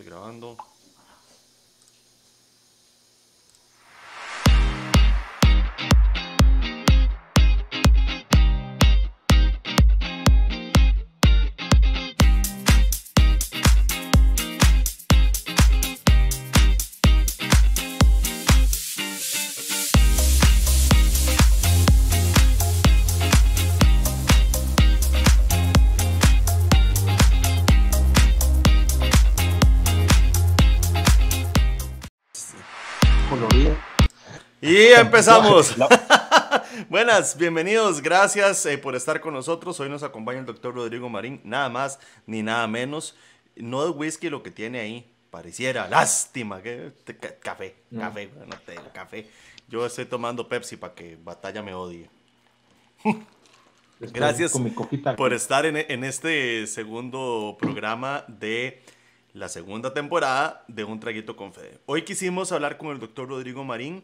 grabando. Y empezamos. Buenas, bienvenidos, gracias por estar con nosotros. Hoy nos acompaña el doctor Rodrigo Marín, nada más ni nada menos. No es whisky lo que tiene ahí, pareciera, lástima, que café, no tengo café. Yo estoy tomando Pepsi para que Batalla me odie. Gracias por estar en este segundo programa de la segunda temporada de Un Traguito con Fede. Hoy quisimos hablar con el doctor Rodrigo Marín.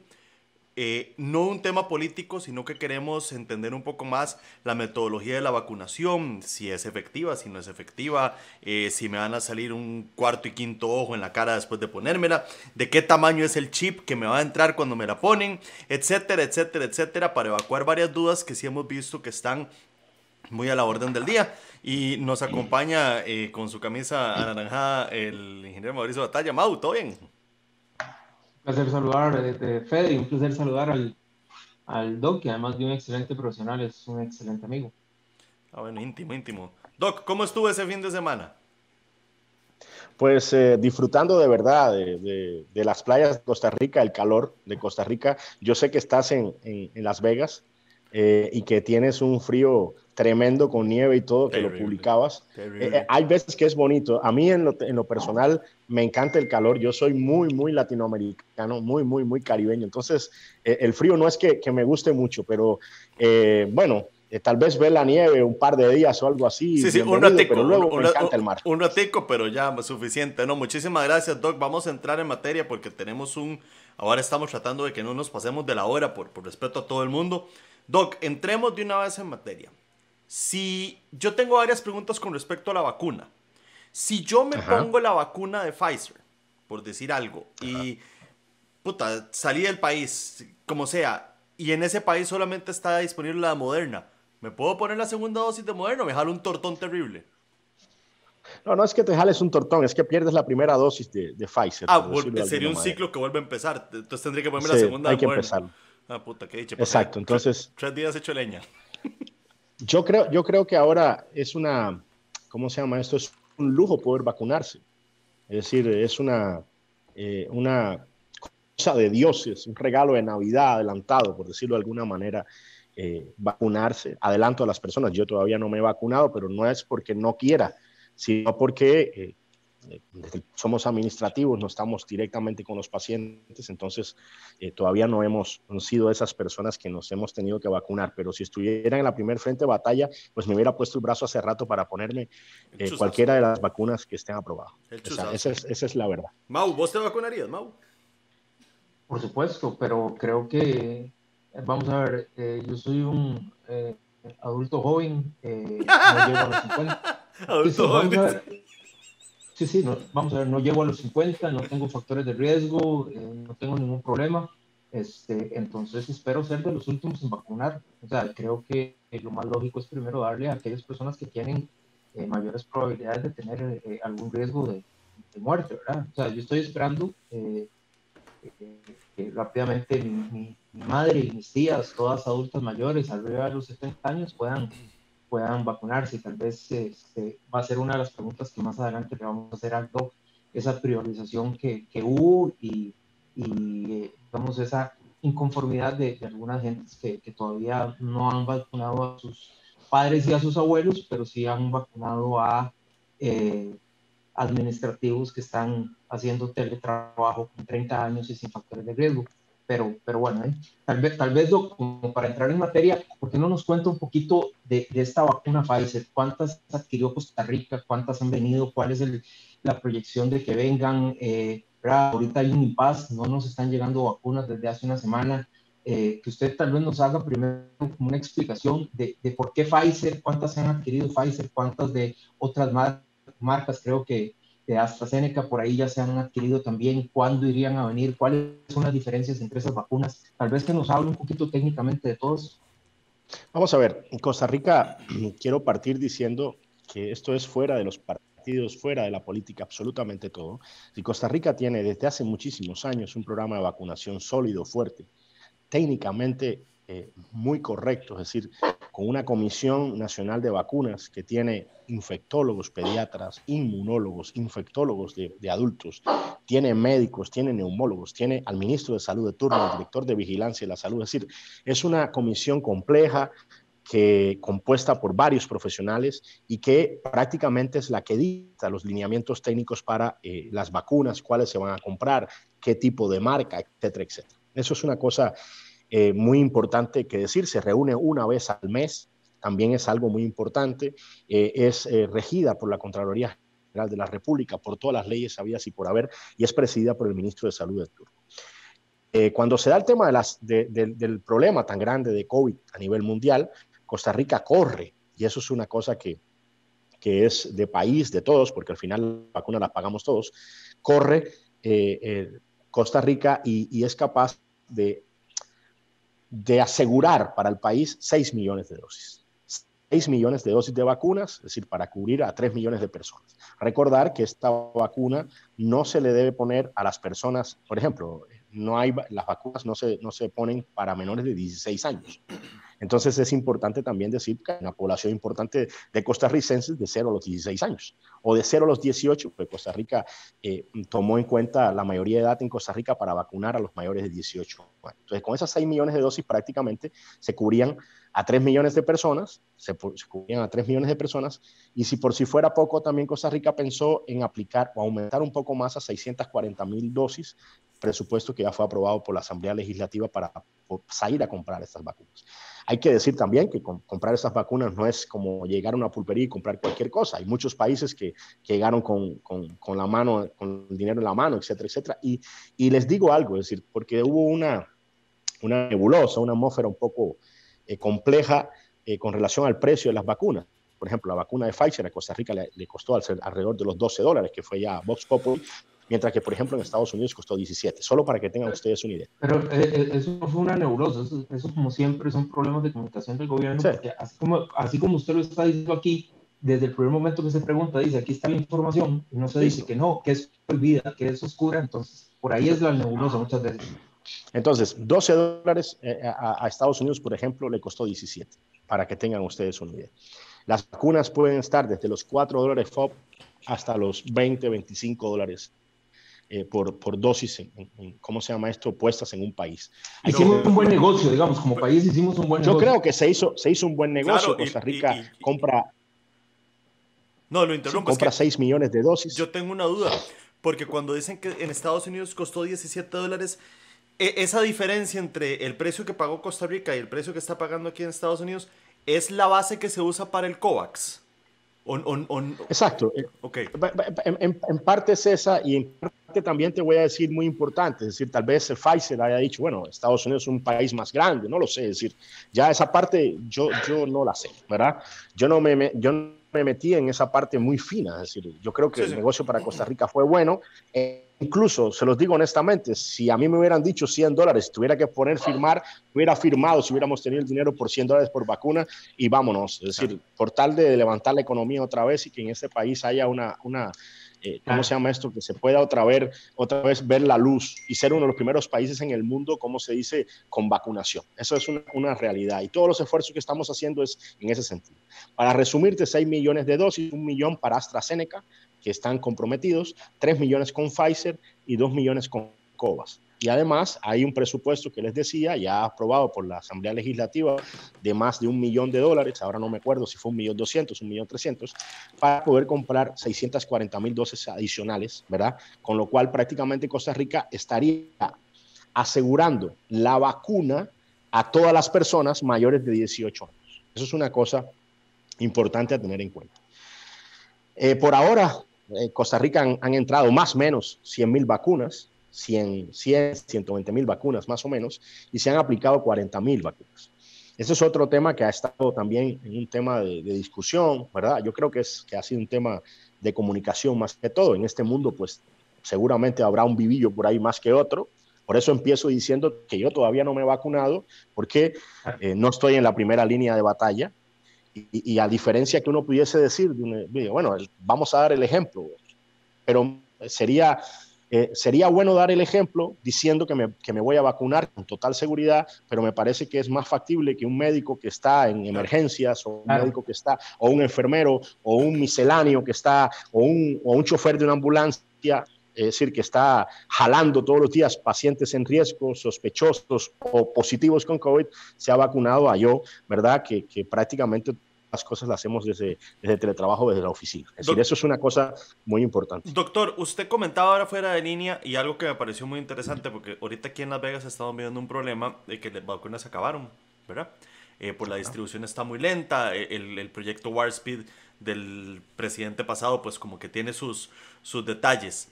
No un tema político, sino que queremos entender un poco más la metodología de la vacunación, si es efectiva, si no es efectiva, si me van a salir un cuarto y quinto ojo en la cara después de ponérmela, de qué tamaño es el chip que me va a entrar cuando me la ponen, etcétera, etcétera, etcétera, para evacuar varias dudas que sí hemos visto que están muy a la orden del día. Y nos acompaña con su camisa anaranjada el ingeniero Mauricio Batalla. Mau, ¿todo bien? Un placer saludar Fede, y un placer saludar al Doc, que además de un excelente profesional, es un excelente amigo. Bueno, íntimo. Doc, ¿cómo estuvo ese fin de semana? Pues disfrutando de verdad de las playas de Costa Rica, el calor de Costa Rica. Yo sé que estás en Las Vegas y que tienes un frío tremendo con nieve y todo, que lo publicabas. Hay veces que es bonito. A mí en lo personal me encanta el calor. Yo soy muy latinoamericano, muy caribeño. Entonces el frío no es que me guste mucho, pero bueno, tal vez ver la nieve un par de días o algo así. Sí, un ratico, pero luego me encanta el mar. Un ratico, pero ya suficiente. No, muchísimas gracias, Doc. Vamos a entrar en materia porque tenemos ahora estamos tratando de que no nos pasemos de la hora por respeto a todo el mundo. Doc, entremos de una vez en materia. Si yo tengo varias preguntas con respecto a la vacuna. Si yo me pongo la vacuna de Pfizer, por decir algo, y salí del país, como sea, y en ese país solamente está disponible la de Moderna, ¿me puedo poner la segunda dosis de Moderna o me jalo un tortón terrible? No es que te jales un tortón, es que pierdes la primera dosis de Pfizer. Sería un ciclo que vuelve a empezar. Entonces tendría que ponerme la segunda de Moderna. Hay que empezarlo. Qué dicha. Exacto, entonces... 3 días hecho leña. Yo creo que ahora es ¿cómo se llama esto? Es un lujo poder vacunarse. Es decir, es una cosa de Dios, es un regalo de Navidad adelantado, por decirlo de alguna manera, vacunarse. Adelanto a las personas, yo todavía no me he vacunado, pero no es porque no quiera, sino porque somos administrativos, no estamos directamente con los pacientes, entonces todavía no hemos sido esas personas que nos hemos tenido que vacunar, pero si estuviera en la primer frente de batalla, pues me hubiera puesto el brazo hace rato para ponerme cualquiera de las vacunas que estén aprobadas. Esa es la verdad. Mau, ¿vos te vacunarías, Mau? Por supuesto, pero creo que, vamos a ver, yo soy un adulto joven, no llego a los 50. Adulto joven. Sí, vamos a ver, no llego a los 50, no tengo factores de riesgo, no tengo ningún problema, entonces espero ser de los últimos en vacunar. O sea, creo que lo más lógico es primero darle a aquellas personas que tienen mayores probabilidades de tener algún riesgo de muerte, ¿verdad? O sea, yo estoy esperando que rápidamente mi madre y mis tías, todas adultas mayores, arriba de los 70 años, puedan vacunarse. Tal vez va a ser una de las preguntas que más adelante le vamos a hacer al doc, esa priorización que hubo y digamos, esa inconformidad de algunas gentes que todavía no han vacunado a sus padres y a sus abuelos, pero sí han vacunado a administrativos que están haciendo teletrabajo con 30 años y sin factores de riesgo. Pero bueno, tal vez como para entrar en materia, ¿por qué no nos cuenta un poquito de esta vacuna Pfizer? ¿Cuántas adquirió Costa Rica? ¿Cuántas han venido? ¿Cuál es la proyección de que vengan? Ahorita hay un impasse, no nos están llegando vacunas desde hace una semana. Que usted tal vez nos haga primero como una explicación de por qué Pfizer, cuántas se han adquirido Pfizer, cuántas de otras marcas. Creo que de AstraZeneca, por ahí ya se han adquirido también, ¿cuándo irían a venir? ¿Cuáles son las diferencias entre esas vacunas? Tal vez que nos hable un poquito técnicamente de todos. Vamos a ver, en Costa Rica quiero partir diciendo que esto es fuera de los partidos, fuera de la política, absolutamente todo. Y Costa Rica tiene desde hace muchísimos años un programa de vacunación sólido, fuerte, técnicamente muy correcto, es decir, con una Comisión Nacional de Vacunas que tiene infectólogos, pediatras, inmunólogos, infectólogos de adultos, tiene médicos, tiene neumólogos, tiene al ministro de Salud de turno, al director de Vigilancia de la Salud, es decir, es una comisión compleja que compuesta por varios profesionales y que prácticamente es la que dicta los lineamientos técnicos para las vacunas, cuáles se van a comprar, qué tipo de marca, etcétera, etcétera. Eso es una cosa muy importante que decir, se reúne una vez al mes, también es algo muy importante, es regida por la Contraloría General de la República, por todas las leyes habidas y por haber, y es presidida por el ministro de Salud de turno. Cuando se da el tema del problema tan grande de COVID a nivel mundial, Costa Rica corre, y eso es una cosa que es de país, de todos, porque al final la vacuna la pagamos todos, corre Costa Rica y es capaz de asegurar para el país 6 millones de dosis. 6 millones de dosis de vacunas, es decir, para cubrir a 3 millones de personas. Recordar que esta vacuna no se le debe poner a las personas, por ejemplo, las vacunas no se ponen para menores de 16 años. Entonces es importante también decir que hay una población importante de costarricenses de 0 a los 16 años o de 0 a los 18, porque Costa Rica tomó en cuenta la mayoría de edad en Costa Rica para vacunar a los mayores de 18 años. Entonces con esas 6 millones de dosis prácticamente se cubrían a 3 millones de personas, se cubrían a 3 millones de personas, y si por si fuera poco, también Costa Rica pensó en aplicar o aumentar un poco más a 640,000 dosis, presupuesto que ya fue aprobado por la Asamblea Legislativa para salir a comprar estas vacunas. Hay que decir también que comprar estas vacunas no es como llegar a una pulpería y comprar cualquier cosa. Hay muchos países que llegaron con la mano, con el dinero en la mano, etcétera, etcétera. Y les digo algo, es decir, porque hubo una nebulosa, una atmósfera un poco compleja con relación al precio de las vacunas. Por ejemplo, la vacuna de Pfizer a Costa Rica le costó alrededor de los $12, que fue ya Vox Populi, mientras que, por ejemplo, en Estados Unidos costó 17, solo para que tengan ustedes una idea. Pero eso no fue una nebulosa, eso como siempre son problemas de comunicación del gobierno, sí. Porque así como usted lo está diciendo aquí, desde el primer momento que se pregunta, dice, aquí está la información, y no se dice que no, que es prohibida, que es oscura, entonces por ahí es la nebulosa muchas veces. Entonces, $12 a Estados Unidos, por ejemplo, le costó 17, para que tengan ustedes una idea. Las vacunas pueden estar desde los $4 FOB hasta los $20, $25 por dosis, ¿cómo se llama esto? Puestas en un país. Hicimos un buen negocio, digamos, como país hicimos un buen negocio. Yo creo que se hizo un buen negocio. Claro, Costa Rica compra... No, lo interrumpo. Compra 6 millones de dosis. Yo tengo una duda, porque cuando dicen que en Estados Unidos costó $17, esa diferencia entre el precio que pagó Costa Rica y el precio que está pagando aquí en Estados Unidos, ¿es la base que se usa para el COVAX? Exacto. Okay. En parte es esa, y en parte también te voy a decir muy importante, es decir, tal vez Pfizer haya dicho, bueno, Estados Unidos es un país más grande, no lo sé, es decir, ya esa parte yo no la sé, ¿verdad? Yo no me metí en esa parte muy fina, es decir, yo creo que el negocio para Costa Rica fue bueno, incluso, se los digo honestamente, si a mí me hubieran dicho $100, tuviera que firmar, hubiera firmado si hubiéramos tenido el dinero por $100 por vacuna y vámonos, es decir, por tal de levantar la economía otra vez y que en este país haya ¿cómo se llama esto? Que se pueda otra vez ver la luz y ser uno de los primeros países en el mundo, como se dice, con vacunación. Eso es una realidad y todos los esfuerzos que estamos haciendo es en ese sentido. Para resumirte, 6 millones de dosis, 1 millón para AstraZeneca, que están comprometidos, 3 millones con Pfizer y 2 millones con COVAX. Y además hay un presupuesto que les decía, ya aprobado por la Asamblea Legislativa, de más de $1 millón, ahora no me acuerdo si fue 1.200.000, 1.300.000, para poder comprar 640,000 dosis adicionales, ¿verdad? Con lo cual prácticamente Costa Rica estaría asegurando la vacuna a todas las personas mayores de 18 años. Eso es una cosa importante a tener en cuenta. Por ahora, Costa Rica han entrado más o menos 100,000 vacunas, 120,000 vacunas más o menos, y se han aplicado 40,000 vacunas. Ese es otro tema que ha estado también en un tema de discusión, ¿verdad? Yo creo que ha sido un tema de comunicación más que todo. En este mundo, pues seguramente habrá un vivillo por ahí más que otro. Por eso empiezo diciendo que yo todavía no me he vacunado, porque no estoy en la primera línea de batalla. Y a diferencia que uno pudiese decir, bueno, vamos a dar el ejemplo, pero sería bueno dar el ejemplo diciendo que me voy a vacunar con total seguridad, pero me parece que es más factible que un médico que está en emergencias, o un médico que está, o un enfermero, o un misceláneo que está, o un chofer de una ambulancia, es decir, que está jalando todos los días pacientes en riesgo, sospechosos o positivos con COVID, se ha vacunado a yo, ¿verdad? Que prácticamente las cosas las hacemos desde teletrabajo, desde la oficina. Es decir, eso es una cosa muy importante. Doctor, usted comentaba ahora fuera de línea y algo que me pareció muy interesante, porque ahorita aquí en Las Vegas estamos viendo un problema de que las vacunas se acabaron, ¿verdad? Pues la distribución está muy lenta, el proyecto Warp Speed del presidente pasado pues como que tiene sus detalles.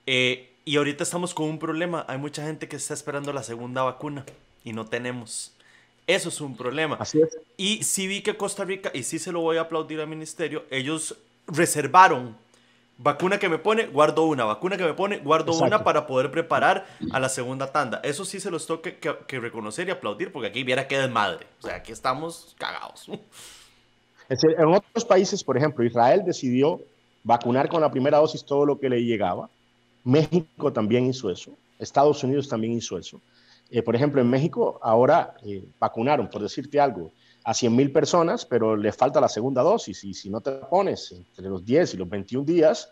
Y ahorita estamos con un problema, hay mucha gente que está esperando la segunda vacuna y no tenemos. Eso es un problema. Así es. Y sí vi que Costa Rica, y sí se lo voy a aplaudir al ministerio, ellos reservaron vacuna que me pone, guardo una, vacuna que me pone, guardo Exacto. una para poder preparar a la segunda tanda. Eso sí se los tengo que reconocer y aplaudir, porque aquí viera que desmadre. O sea, aquí estamos cagados. Es decir, en otros países, por ejemplo, Israel decidió vacunar con la primera dosis todo lo que le llegaba. México también hizo eso. Estados Unidos también hizo eso. Por ejemplo, en México ahora vacunaron, por decirte algo, a 100,000 personas, pero le falta la segunda dosis. Y si no te la pones entre los 10 y los 21 días,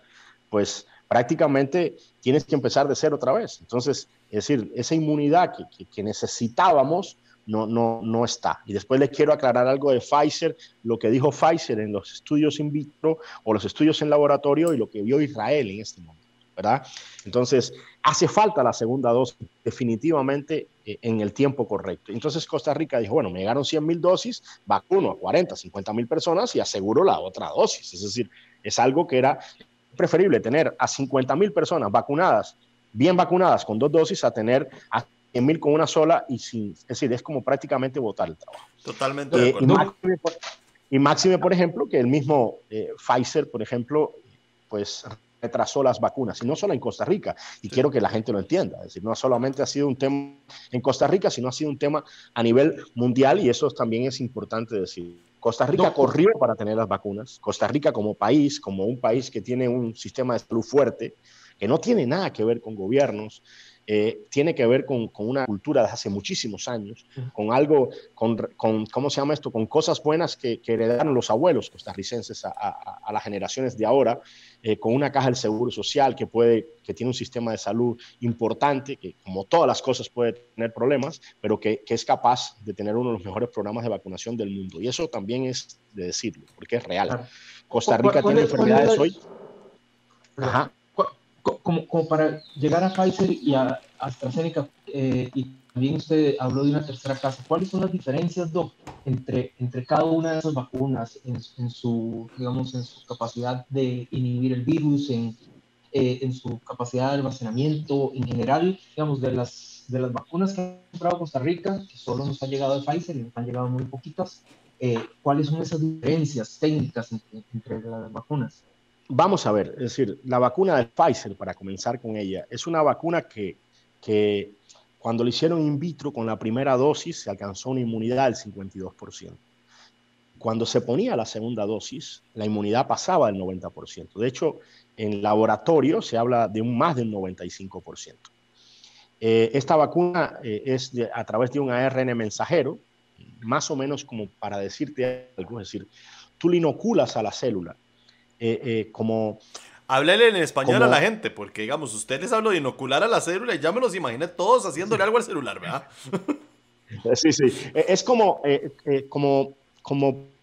pues prácticamente tienes que empezar de cero otra vez. Entonces, es decir, esa inmunidad que necesitábamos no está. Y después les quiero aclarar algo de Pfizer, lo que dijo Pfizer en los estudios in vitro o los estudios en laboratorio y lo que vio Israel en este momento, ¿verdad? Entonces, hace falta la segunda dosis definitivamente en el tiempo correcto. Entonces, Costa Rica dijo, bueno, me llegaron 100,000 dosis, vacuno a 40, 50,000 personas y aseguro la otra dosis. Es decir, es algo que era preferible tener a 50,000 personas vacunadas, bien vacunadas con 2 dosis, a tener a 100,000 con una sola, es decir, es como prácticamente botar el trabajo. Totalmente de acuerdo. Y máxime, por ejemplo, que el mismo Pfizer, por ejemplo, pues retrasó las vacunas, y no solo en Costa Rica, y quiero que la gente lo entienda, es decir, no solamente ha sido un tema en Costa Rica, sino ha sido un tema a nivel mundial, y eso también es importante decir. Costa Rica corrió para tener las vacunas. Costa Rica como país, como un país que tiene un sistema de salud fuerte, que no tiene nada que ver con gobiernos, tiene que ver con una cultura de hace muchísimos años, con algo, ¿cómo se llama esto? Con cosas buenas que heredaron los abuelos costarricenses a las generaciones de ahora, con una caja del Seguro Social que tiene un sistema de salud importante, que como todas las cosas puede tener problemas, pero que es capaz de tener uno de los mejores programas de vacunación del mundo. Y eso también es de decirlo, porque es real. Claro. Costa Rica tiene enfermedades hoy. Ajá. Como para llegar a Pfizer y a AstraZeneca, y también usted habló de una tercera casa, ¿cuáles son las diferencias, Doc, entre cada una de esas vacunas en su capacidad de inhibir el virus, en su capacidad de almacenamiento, en general, digamos, de las vacunas que ha comprado Costa Rica, que solo nos han llegado de Pfizer y nos han llegado muy poquitas, ¿cuáles son esas diferencias técnicas entre las vacunas? Vamos a ver, es decir, la vacuna de Pfizer, para comenzar con ella, es una vacuna que cuando lo hicieron in vitro con la primera dosis se alcanzó una inmunidad del 52%. Cuando se ponía la segunda dosis, la inmunidad pasaba del 90%. De hecho, en laboratorio se habla de más del 95%. Esta vacuna es a través de un ARN mensajero, más o menos como para decirte algo, es decir, tú le inoculas a la célula como... Háblele en español a la gente, porque digamos, usted les habló de inocular a la célula y ya me los imaginé todos haciéndole algo al celular, ¿verdad? Sí. Es como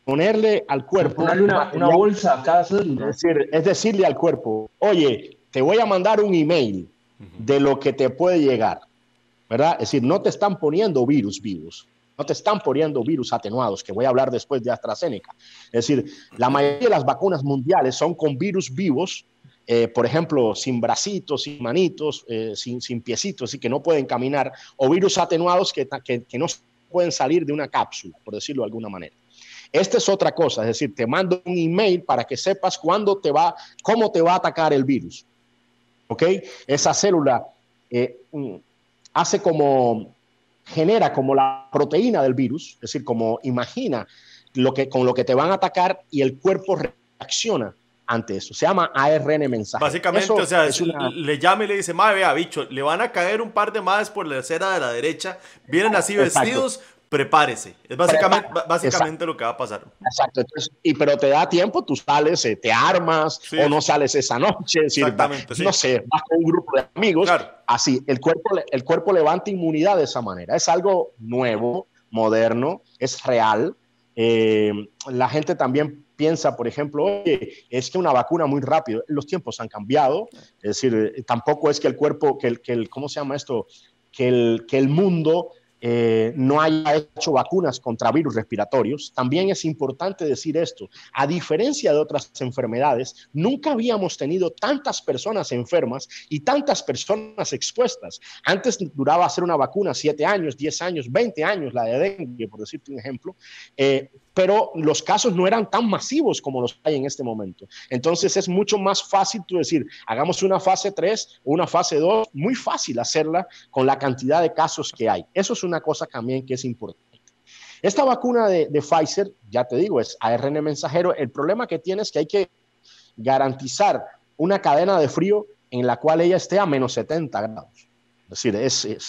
ponerle al cuerpo... Ponerle una bolsa a cada célula. Es decirle al cuerpo, oye, te voy a mandar un email de lo que te puede llegar, ¿verdad? Es decir, no te están poniendo virus vivos. No te están poniendo virus atenuados, que voy a hablar después de AstraZeneca. Es decir, la mayoría de las vacunas mundiales son con virus vivos, por ejemplo, sin bracitos, sin manitos, sin piecitos, y que no pueden caminar, o virus atenuados que no pueden salir de una cápsula, por decirlo de alguna manera. Esta es otra cosa, es decir, te mando un email para que sepas cómo te va a atacar el virus. ¿Ok? Esa célula genera como la proteína del virus, es decir, como imagina con lo que te van a atacar y el cuerpo reacciona ante eso. Se llama ARN mensajero. Básicamente, eso o sea, una... le llama y le dice, madre, vea, bicho, le van a caer un par de madres por la acera de la derecha, vienen así vestidos, prepárese. Es básicamente lo que va a pasar. Exacto. Entonces, pero te da tiempo, tú sales, te armas, sí, o no sales esa noche, es decir, no sé, vas con un grupo de amigos, claro. Así, el cuerpo levanta inmunidad de esa manera. Es algo nuevo, moderno, es real. La gente también piensa, por ejemplo, oye, es que una vacuna muy rápido, los tiempos han cambiado, es decir, tampoco es que el cuerpo, ¿cómo se llama esto? Que el mundo no haya hecho vacunas contra virus respiratorios. También es importante decir esto, a diferencia de otras enfermedades, nunca habíamos tenido tantas personas enfermas y tantas personas expuestas. Antes duraba hacer una vacuna 7 años, 10 años, 20 años, la de dengue, por decirte un ejemplo, pero los casos no eran tan masivos como los hay en este momento. Entonces es mucho más fácil tú decir, hagamos una fase 3 o una fase 2, muy fácil hacerla con la cantidad de casos que hay. Eso es una cosa también que es importante. Esta vacuna de Pfizer, ya te digo, es ARN mensajero. El problema que tiene es que hay que garantizar una cadena de frío en la cual ella esté a menos 70 grados. Es decir,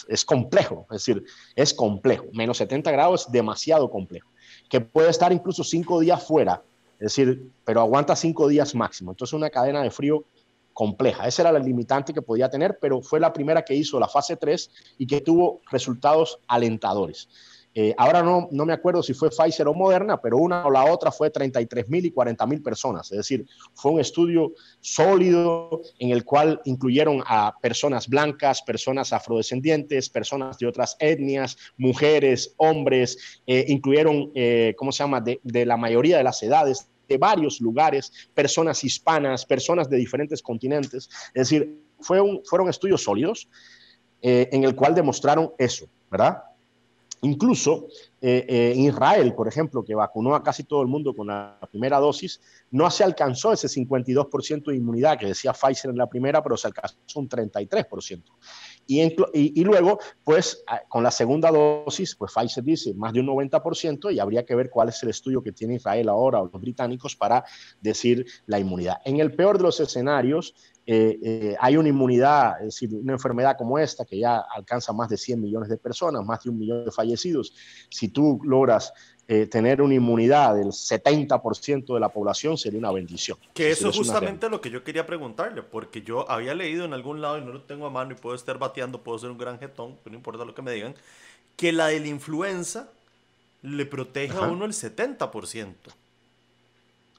es complejo, es decir, es complejo. Menos 70 grados es demasiado complejo, que puede estar incluso 5 días fuera, es decir, pero aguanta 5 días máximo. Entonces, una cadena de frío compleja. Esa era la limitante que podía tener, pero fue la primera que hizo la fase 3 y que tuvo resultados alentadores. Ahora no me acuerdo si fue Pfizer o Moderna, pero una o la otra fue 33,000 y 40,000 personas. Es decir, fue un estudio sólido en el cual incluyeron a personas blancas, personas afrodescendientes, personas de otras etnias, mujeres, hombres, incluyeron, ¿cómo se llama?, de la mayoría de las edades, de varios lugares, personas hispanas, personas de diferentes continentes. Es decir, fueron estudios sólidos en el cual demostraron eso, ¿verdad? Incluso en Israel, por ejemplo, que vacunó a casi todo el mundo con la primera dosis, no se alcanzó ese 52% de inmunidad que decía Pfizer en la primera, pero se alcanzó un 33%. Y luego, pues, con la segunda dosis, pues Pfizer dice más de un 90% y habría que ver cuál es el estudio que tiene Israel ahora o los británicos para decir la inmunidad. En el peor de los escenarios, hay una inmunidad, es decir, una enfermedad como esta que ya alcanza más de 100 millones de personas, más de 1 millón de fallecidos. Si tú logras tener una inmunidad del 70% de la población, sería una bendición. Que eso es justamente lo que yo quería preguntarle, porque yo había leído en algún lado, y no lo tengo a mano y puedo estar bateando, puedo ser un gran jetón, pero no importa lo que me digan, que la de la influenza le protege a uno el 70%.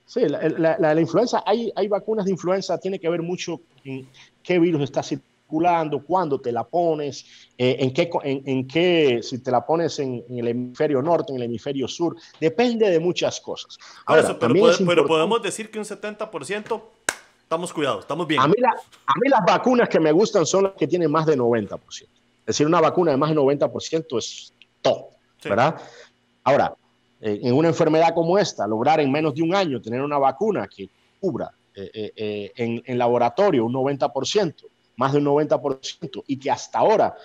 Sí, la influenza, hay vacunas de influenza, tiene que ver mucho en qué virus está circulando, cuándo te la pones, en qué, si te la pones en el hemisferio norte, en el hemisferio sur, depende de muchas cosas. Ahora, eso, pero podemos decir que un 70%, estamos cuidados, estamos bien. A mí las vacunas que me gustan son las que tienen más de 90%. Es decir, una vacuna de más de 90% es top, sí, ¿verdad? Ahora, en una enfermedad como esta, lograr en menos de un año tener una vacuna que cubra en laboratorio un 90%, más de un 90%, y que hasta ahora,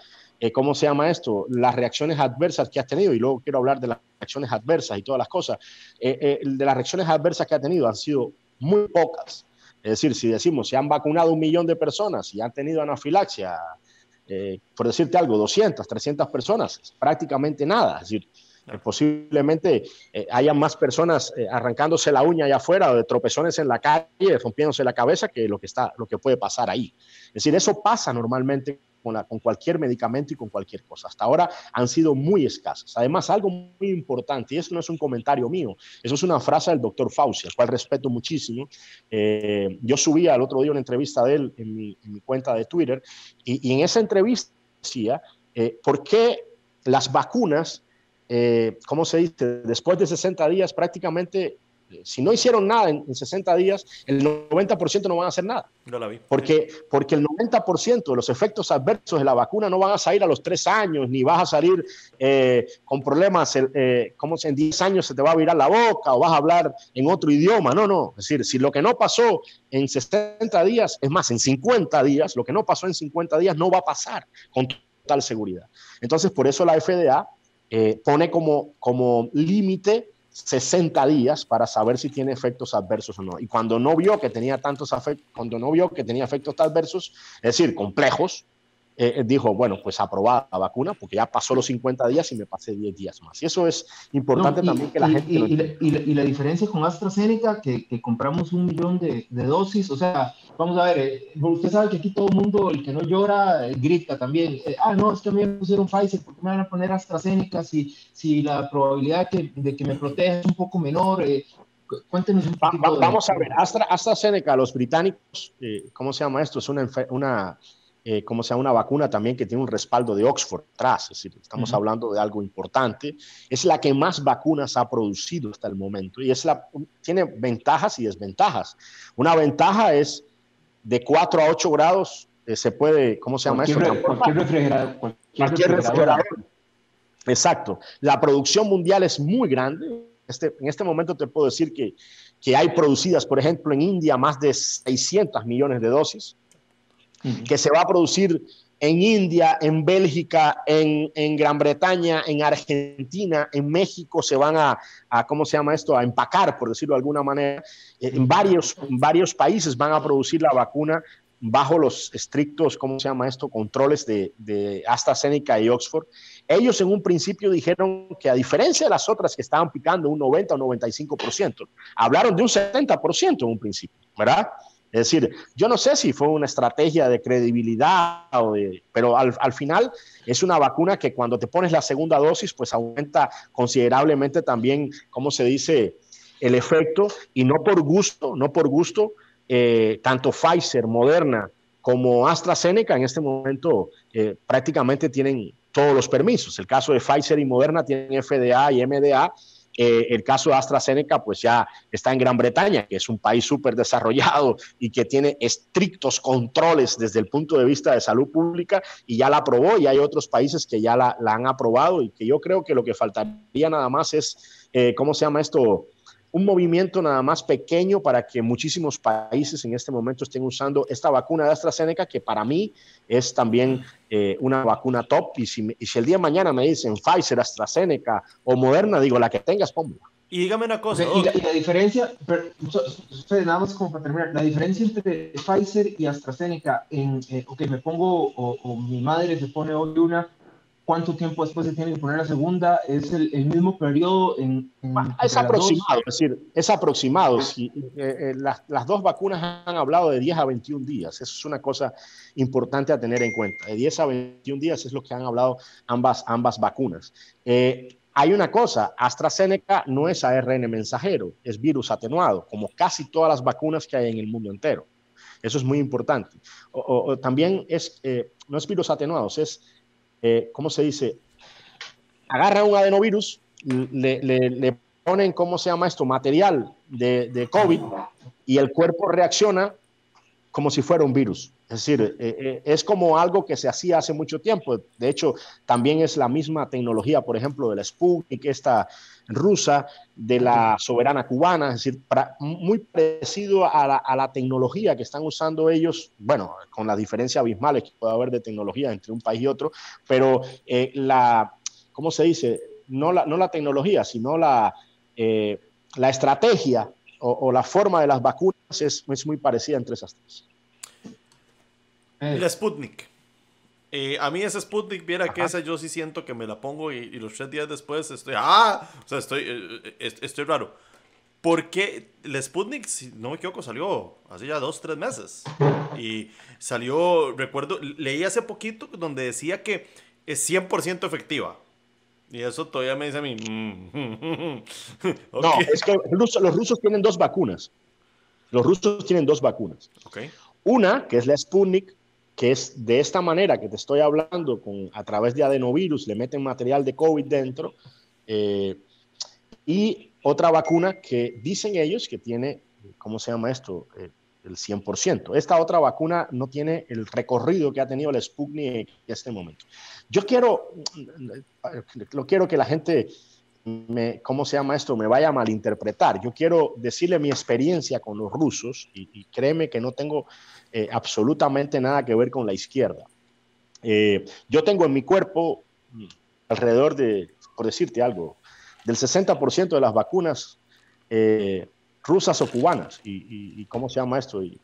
¿cómo se llama esto? Las reacciones adversas que has tenido, y luego quiero hablar de las reacciones adversas y todas las cosas, de las reacciones adversas que ha tenido han sido muy pocas. Es decir, si decimos, se han vacunado 1 millón de personas y han tenido anafilaxia, por decirte algo, 200, 300 personas, es prácticamente nada. Es decir, posiblemente haya más personas arrancándose la uña allá afuera o de tropezones en la calle, rompiéndose la cabeza, que lo que puede pasar ahí. Es decir, eso pasa normalmente con cualquier medicamento y con cualquier cosa. Hasta ahora han sido muy escasas. Además, algo muy importante, y eso no es un comentario mío, eso es una frase del doctor Fauci, al cual respeto muchísimo. Yo subí al otro día una entrevista de él en mi cuenta de Twitter, y en esa entrevista decía, ¿por qué las vacunas, ¿cómo se dice? Después de 60 días prácticamente Si no hicieron nada en 60 días, el 90% no van a hacer nada. Yo la vi. Porque el 90% de los efectos adversos de la vacuna no van a salir a los 3 años, ni vas a salir con problemas, como si en 10 años se te va a virar la boca o vas a hablar en otro idioma. No. Es decir, si lo que no pasó en 60 días, es más, en 50 días, lo que no pasó en 50 días no va a pasar con total seguridad. Entonces, por eso la FDA pone como límite 60 días para saber si tiene efectos adversos o no. Y cuando no vio que tenía efectos adversos, es decir, complejos, dijo, bueno, pues aprobada la vacuna porque ya pasó los 50 días y me pasé 10 días más. Y eso es importante también que la gente lo entienda. Y la diferencia con AstraZeneca, que compramos 1 millón de dosis, o sea, vamos a ver, usted sabe que aquí todo el mundo, el que no llora, grita también. No, es que a mí me pusieron Pfizer, ¿por qué me van a poner AstraZeneca si la probabilidad de que me proteja es un poco menor? Cuéntenos un poquito. Vamos a ver, AstraZeneca, los británicos, ¿cómo se llama esto? Es una vacuna también que tiene un respaldo de Oxford atrás, es decir, estamos hablando de algo importante. Es la que más vacunas ha producido hasta el momento y tiene ventajas y desventajas. Una ventaja es de 4 a 8 grados, se puede, ¿cómo se llama esto? Cualquier refrigerador. Exacto. La producción mundial es muy grande. En este momento te puedo decir que hay producidas, por ejemplo, en India más de 600 millones de dosis, que se va a producir en India, en Bélgica, en Gran Bretaña, en Argentina, en México se van a ¿cómo se llama esto? A empacar, por decirlo de alguna manera. En varios países van a producir la vacuna bajo los estrictos, ¿cómo se llama esto? Controles de AstraZeneca y Oxford. Ellos en un principio dijeron que a diferencia de las otras que estaban picando un 90 o 95%, hablaron de un 70% en un principio, ¿verdad? Es decir, yo no sé si fue una estrategia de credibilidad, pero al final es una vacuna que cuando te pones la segunda dosis, pues aumenta considerablemente también, ¿cómo se dice?, el efecto, y no por gusto, tanto Pfizer, Moderna como AstraZeneca en este momento prácticamente tienen todos los permisos. El caso de Pfizer y Moderna tienen FDA y MDA. El caso de AstraZeneca pues ya está en Gran Bretaña, que es un país súper desarrollado y que tiene estrictos controles desde el punto de vista de salud pública y ya la aprobó, y hay otros países que ya la han aprobado, y que yo creo que lo que faltaría nada más es, ¿cómo se llama esto?, un movimiento nada más pequeño para que muchísimos países en este momento estén usando esta vacuna de AstraZeneca, que para mí es también una vacuna top. Y si el día de mañana me dicen Pfizer, AstraZeneca o Moderna, digo, la que tengas, póngala. Y dígame una cosa. Okay, y la diferencia, nada más como para terminar, la diferencia entre Pfizer y AstraZeneca, me pongo, o mi madre se pone hoy una, ¿cuánto tiempo después se tiene que poner la segunda? ¿Es el mismo periodo? Es aproximado, es decir, es aproximado. Si, las dos vacunas han hablado de 10 a 21 días. Eso es una cosa importante a tener en cuenta. De 10 a 21 días es lo que han hablado ambas vacunas. Hay una cosa, AstraZeneca no es ARN mensajero, es virus atenuado, como casi todas las vacunas que hay en el mundo entero. Eso es muy importante. También no es virus atenuados, es ¿cómo se dice? Agarran un adenovirus, le ponen, ¿cómo se llama esto?, material de COVID, y el cuerpo reacciona como si fuera un virus. Es decir, es como algo que se hacía hace mucho tiempo. De hecho, también es la misma tecnología, por ejemplo, de la Sputnik, esta rusa, de la Soberana cubana, es decir, muy parecido a la tecnología que están usando ellos, bueno, con las diferencias abismales que puede haber de tecnología entre un país y otro, pero ¿cómo se dice? No la tecnología, sino la estrategia o la forma de las vacunas es muy parecida entre esas tres. La Sputnik. A mí esa Sputnik, viera que esa yo sí siento que me la pongo y los 3 días después estoy raro. Porque la Sputnik, si no me equivoco, salió hace ya 2-3 meses. Y salió, recuerdo, leí hace poquito donde decía que es 100% efectiva. Y eso todavía me dice a mí. Okay. No, es que los rusos tienen 2 vacunas. Los rusos tienen 2 vacunas. Okay. Una, que es la Sputnik, que es de esta manera que te estoy hablando, a través de adenovirus, le meten material de COVID dentro, y otra vacuna que dicen ellos que tiene, ¿cómo se llama esto? El 100%. Esta otra vacuna no tiene el recorrido que ha tenido el Sputnik en este momento. Yo quiero que la gente, ¿cómo se llama esto? Me vaya a malinterpretar. Yo quiero decirle mi experiencia con los rusos y créeme que no tengo absolutamente nada que ver con la izquierda. Yo tengo en mi cuerpo alrededor de, por decirte algo, del 60% de las vacunas rusas o cubanas. Y ¿cómo se llama esto? Y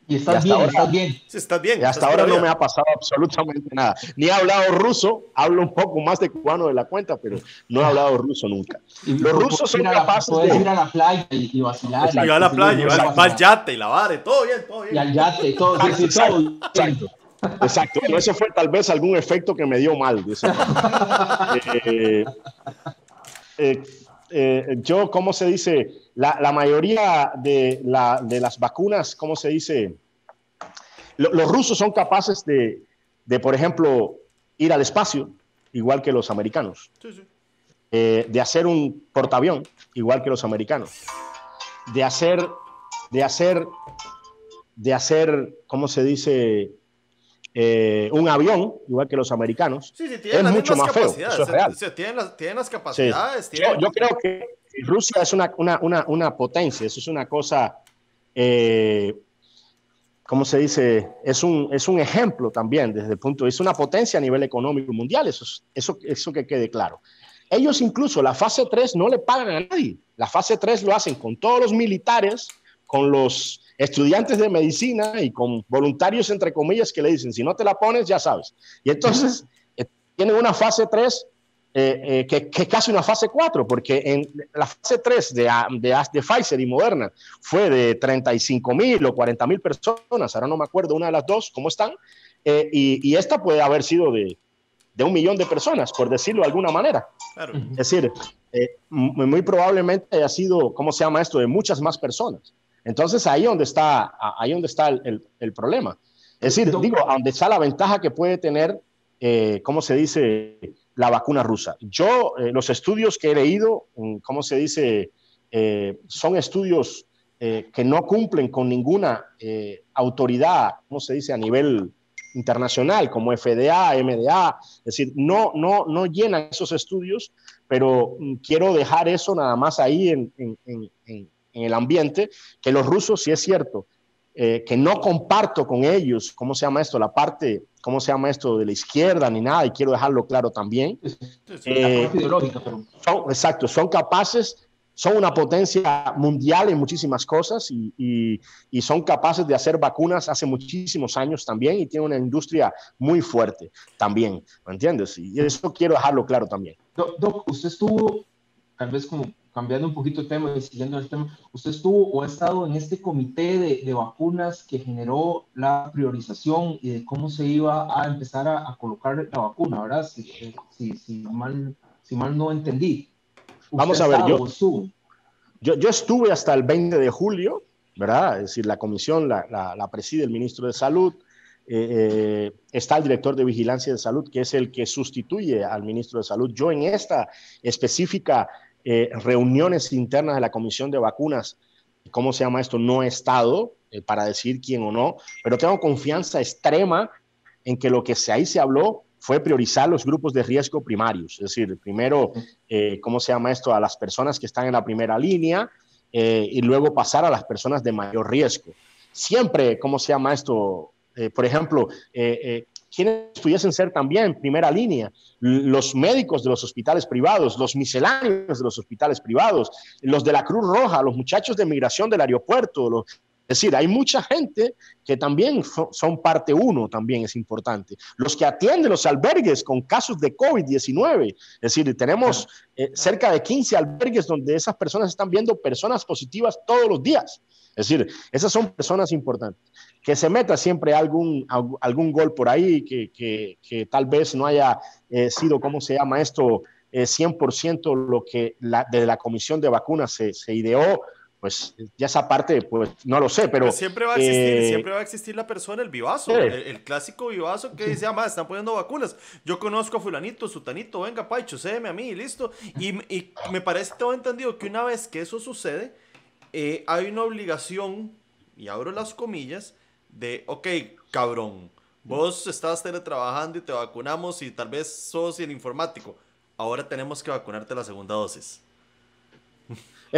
estás bien, estás bien. Sí, estás bien. Y hasta ahora no me ha pasado absolutamente nada. Ni he hablado ruso, hablo un poco más de cubano de la cuenta, pero no he hablado ruso nunca. Los rusos son capaces de ir a la playa y vacilar. Y va a la playa, va al yate y la vara, y todo bien, todo bien. Y al yate y todo, sí, todo. Exacto. Exacto, bueno, ese fue tal vez algún efecto que me dio mal. Yo, ¿cómo se dice? La mayoría de las vacunas, ¿cómo se dice? Los rusos son capaces de, por ejemplo, ir al espacio, igual que los americanos. Sí, sí. De hacer un portaavión, igual que los americanos. De hacer, ¿cómo se dice? Un avión, igual que los americanos, sí, es mucho más feo. Eso es real. Tienen las capacidades. Sí. Yo creo que Rusia es una potencia, eso es una cosa, ¿cómo se dice? Es un ejemplo también desde el punto de vista, es una potencia a nivel económico mundial, eso que quede claro. Ellos incluso la fase 3 no le pagan a nadie, la fase 3 lo hacen con todos los militares, con los estudiantes de medicina y con voluntarios, entre comillas, que le dicen, si no te la pones, ya sabes. Y entonces tienen una fase 3 que es casi una fase 4, porque en la fase 3 de Pfizer y Moderna fue de 35,000 o 40,000 personas, ahora no me acuerdo una de las dos, cómo están, y esta puede haber sido de 1 millón de personas, por decirlo de alguna manera. Claro. Es decir, muy probablemente haya sido, ¿cómo se llama esto?, de muchas más personas. Entonces ahí donde está el problema. Es decir, digo, donde está la ventaja que puede tener, ¿cómo se dice?, la vacuna rusa. Yo, los estudios que he leído, ¿cómo se dice?, son estudios que no cumplen con ninguna autoridad, ¿cómo se dice?, a nivel internacional, como FDA, MDA, es decir, no llenan esos estudios, pero quiero dejar eso nada más ahí en el ambiente, que los rusos, sí es cierto, que no comparto con ellos, ¿cómo se llama esto? La parte, ¿cómo se llama esto? De la izquierda ni nada, y quiero dejarlo claro también. Exacto, son capaces, son una potencia mundial en muchísimas cosas y son capaces de hacer vacunas hace muchísimos años también y tienen una industria muy fuerte también, ¿me entiendes? Y eso quiero dejarlo claro también. Doc, usted estuvo, tal vez como cambiando un poquito el tema y siguiendo el tema, usted estuvo o ha estado en este comité de vacunas que generó la priorización y de cómo se iba a empezar a colocar la vacuna, ¿verdad? Si mal no entendí. Vamos a ver, yo estuve hasta el 20 de julio, ¿verdad? Es decir, la comisión la preside el ministro de Salud, está el director de Vigilancia de Salud, que es el que sustituye al ministro de Salud. Yo en esta específica reuniones internas de la Comisión de Vacunas, ¿cómo se llama esto? No he estado para decir quién o no, pero tengo confianza extrema en que lo que ahí se habló fue priorizar los grupos de riesgo primarios, es decir, primero, ¿cómo se llama esto? A las personas que están en la primera línea y luego pasar a las personas de mayor riesgo. Siempre, ¿cómo se llama esto? Por ejemplo, quienes pudiesen ser también en primera línea, los médicos de los hospitales privados, los misceláneos de los hospitales privados, los de la Cruz Roja, los muchachos de migración del aeropuerto, es decir, hay mucha gente que también son parte uno, también es importante. Los que atienden los albergues con casos de COVID-19, es decir, tenemos cerca de 15 albergues donde esas personas están viendo personas positivas todos los días. Es decir, esas son personas importantes. Que se meta siempre algún gol por ahí, que tal vez no haya sido, ¿cómo se llama esto?, 100% lo que desde la Comisión de Vacunas se ideó. pues ya esa parte, pues no lo sé, pero... Pues siempre va a existir la persona, el vivazo, el clásico vivazo que dice, más están poniendo vacunas. Yo conozco a fulanito, sutanito, venga, Paicho, cédeme a mí, y listo. Y me parece todo entendido que una vez que eso sucede, hay una obligación, y abro las comillas, de, ok, cabrón, vos estás teletrabajando y te vacunamos y tal vez sos el informático. Ahora tenemos que vacunarte la segunda dosis.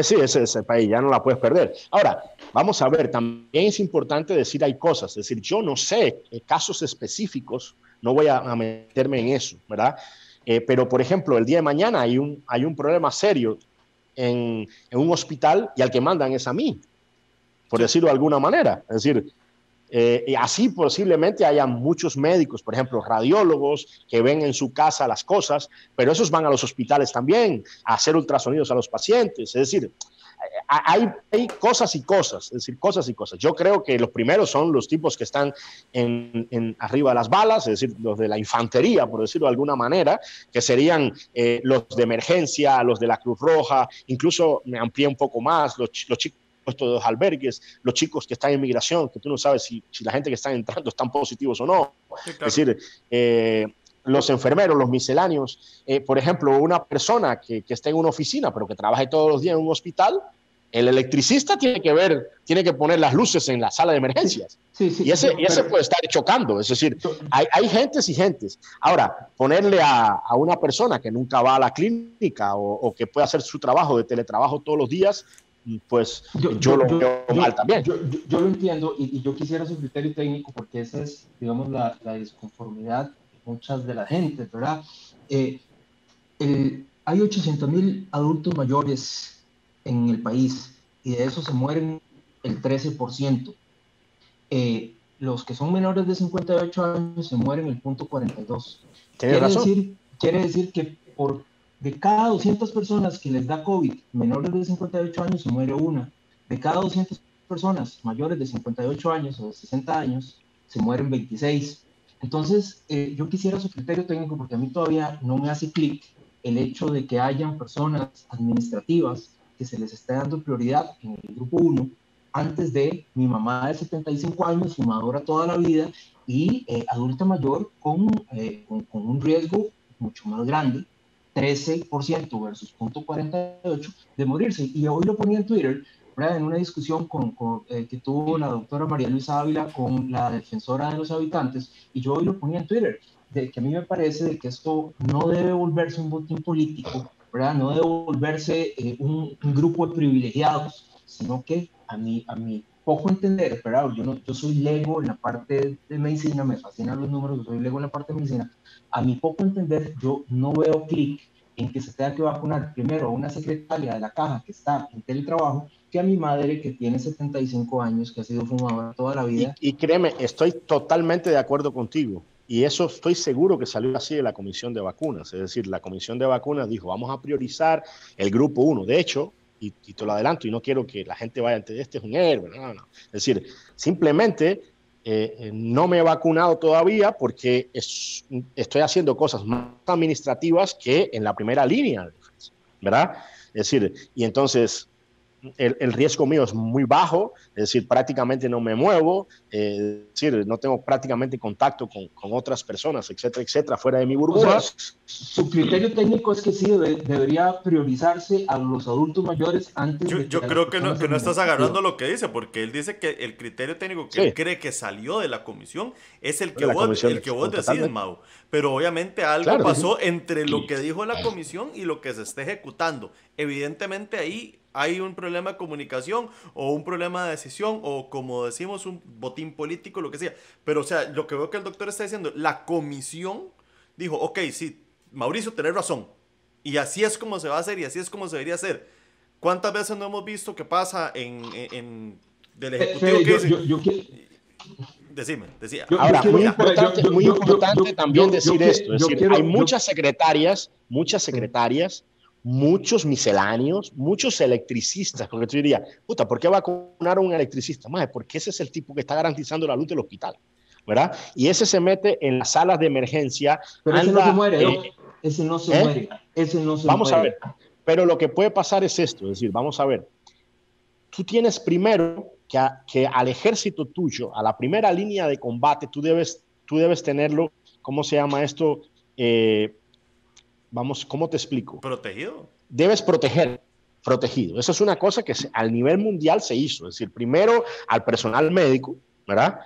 Sí, ese país ya no la puedes perder. Ahora, vamos a ver, también es importante decir hay cosas, es decir, yo no sé casos específicos, no voy a meterme en eso, ¿verdad? Pero, por ejemplo, el día de mañana hay un problema serio en un hospital y al que mandan es a mí, por decirlo de alguna manera. Es decir, y así posiblemente haya muchos médicos, por ejemplo, radiólogos que ven en su casa las cosas, pero esos van a los hospitales también a hacer ultrasonidos a los pacientes. Es decir, hay cosas y cosas, es decir, cosas y cosas. Yo creo que los primeros son los tipos que están arriba de las balas, es decir, los de la infantería, por decirlo de alguna manera, que serían los de emergencia, los de la Cruz Roja, incluso me amplié un poco más, los chicos de los albergues, los chicos que están en migración, que tú no sabes si la gente que está entrando están positivos o no. Sí, claro. Es decir, los enfermeros, los misceláneos, por ejemplo, una persona que está en una oficina, pero que trabaje todos los días en un hospital, el electricista tiene que poner las luces en la sala de emergencias. Sí, y ese puede estar chocando. Es decir, hay gentes y gentes. Ahora, ponerle a una persona que nunca va a la clínica o que puede hacer su trabajo de teletrabajo todos los días, pues yo lo veo mal también. Yo lo entiendo y yo quisiera su criterio técnico porque esa es, digamos, la disconformidad de muchas de la gente, ¿verdad? Hay 800,000 adultos mayores en el país y de esos se mueren el 13%. Los que son menores de 58 años se mueren el 0.42. Quiere decir que de cada 200 personas que les da COVID menores de 58 años se muere una. De cada 200 personas mayores de 58 años o de 60 años se mueren 26. Entonces, yo quisiera su criterio técnico porque a mí todavía no me hace clic el hecho de que hayan personas administrativas que se les esté dando prioridad en el grupo 1 antes de mi mamá de 75 años, fumadora toda la vida y adulta mayor con un riesgo mucho más grande, 13% versus 0.48 de morirse. Y hoy lo ponía en Twitter, ¿verdad? En una discusión que tuvo la doctora María Luisa Ávila con la defensora de los habitantes, y yo hoy lo ponía en Twitter, de que a mí me parece de que esto no debe volverse un botín político, ¿verdad? No debe volverse un grupo de privilegiados, sino que a mí poco entender, ¿verdad? Yo soy lego en la parte de medicina, me fascinan los números, yo soy lego en la parte de medicina. A mi poco entender, yo no veo clic en que se tenga que vacunar primero a una secretaria de la caja que está en teletrabajo que a mi madre que tiene 75 años, que ha sido fumadora toda la vida. Y créeme, estoy totalmente de acuerdo contigo. Y eso estoy seguro que salió así de la Comisión de Vacunas. Es decir, la Comisión de Vacunas dijo, vamos a priorizar el grupo 1. De hecho, y te lo adelanto, y no quiero que la gente vaya a entender, este es un héroe. No. Es decir, simplemente no me he vacunado todavía porque estoy haciendo cosas más administrativas que en la primera línea de defensa, ¿verdad? Es decir, y entonces el riesgo mío es muy bajo, es decir, prácticamente no me muevo, es decir, no tengo prácticamente contacto con otras personas, etcétera, etcétera, fuera de mi burbuja. O sea, su criterio técnico es que sí debería priorizarse a los adultos mayores antes de... Yo creo que no estás agarrando lo que dice, porque él dice que el criterio técnico que él cree que salió de la comisión es el que vos decís, Mau. Pero obviamente algo pasó entre lo que dijo la comisión y lo que se está ejecutando. Evidentemente ahí hay un problema de comunicación o un problema de decisión o, como decimos, un botín político, lo que sea. Pero, o sea, lo que veo que el doctor está diciendo, la comisión dijo, ok, sí, Mauricio, tenés razón. Y así es como se va a hacer y así es como se debería hacer. ¿Cuántas veces no hemos visto que pasa del ejecutivo que dice... Decime. Ahora, muy importante también decir esto. Es decir, hay muchas secretarias, muchos misceláneos, muchos electricistas, porque tú dirías, puta, ¿por qué vacunar a un electricista? Más, porque ese es el tipo que está garantizando la luz del hospital, ¿verdad? Y ese se mete en las salas de emergencia. Pero ese no se muere, ese no se muere, ese no se Vamos muere. a ver, pero lo que puede pasar es esto, es decir, vamos a ver, tú tienes primero que al ejército tuyo, a la primera línea de combate, tú debes tenerlo, ¿cómo se llama esto? ¿Cómo te explico? Protegido. Debes protegido. Eso es una cosa que al nivel mundial se hizo. Es decir, primero al personal médico, ¿verdad?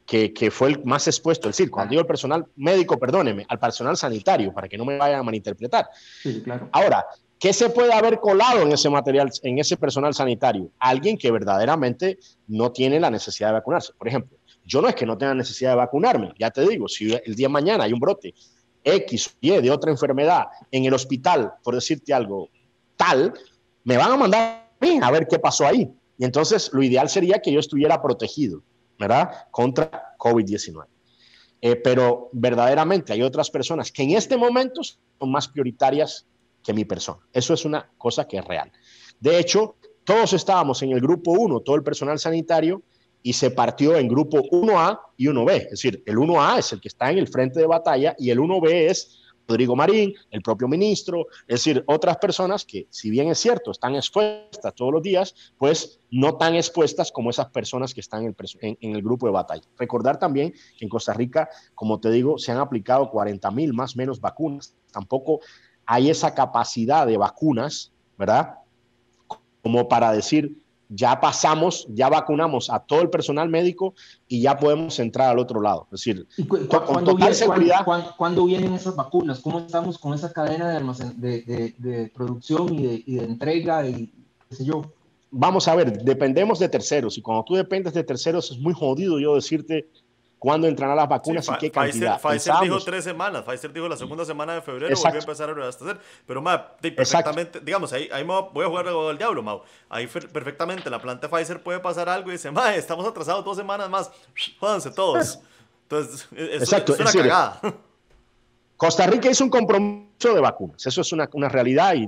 Que fue el más expuesto. Es decir, cuando digo el personal médico, perdóneme, al personal sanitario, para que no me vayan a malinterpretar. Sí, claro. Ahora, ¿qué se puede haber colado en ese material, en ese personal sanitario? Alguien que verdaderamente no tiene la necesidad de vacunarse. Por ejemplo, yo no es que no tenga necesidad de vacunarme. Ya te digo, si el día de mañana hay un brote X o Y de otra enfermedad en el hospital, por decirte algo tal, me van a mandar a ver qué pasó ahí. Y entonces lo ideal sería que yo estuviera protegido, ¿verdad? Contra COVID-19. Pero verdaderamente hay otras personas que en este momento son más prioritarias que mi persona. Eso es una cosa que es real. De hecho, todos estábamos en el grupo 1, todo el personal sanitario, y se partió en grupo 1A y 1B. Es decir, el 1A es el que está en el frente de batalla y el 1B es Rodrigo Marín, el propio ministro, es decir, otras personas que, si bien es cierto, están expuestas todos los días, pues no tan expuestas como esas personas que están en el grupo de batalla. Recordar también que en Costa Rica, como te digo, se han aplicado 40,000 más o menos vacunas. Tampoco hay esa capacidad de vacunas, ¿verdad? Como para decir, ya vacunamos a todo el personal médico y ya podemos entrar al otro lado. Es decir, con total seguridad. ¿Cuándo vienen esas vacunas? ¿Cómo estamos con esa cadena de producción y de entrega y qué sé yo? Vamos a ver, dependemos de terceros y cuando tú dependes de terceros es muy jodido yo decirte cuándo entrarán las vacunas y qué cantidad. Pfizer dijo 3 semanas. Pfizer dijo la segunda semana de febrero. Exacto. Volvió a empezar a reabastecer. Pero, perfectamente, exacto. Digamos, ahí voy a jugar al diablo, Mau. Ahí perfectamente en la planta de Pfizer puede pasar algo y dice, estamos atrasados 2 semanas más. Jódanse todos. Entonces, exacto. Es una cagada. Costa Rica hizo un compromiso de vacunas. Eso es una realidad y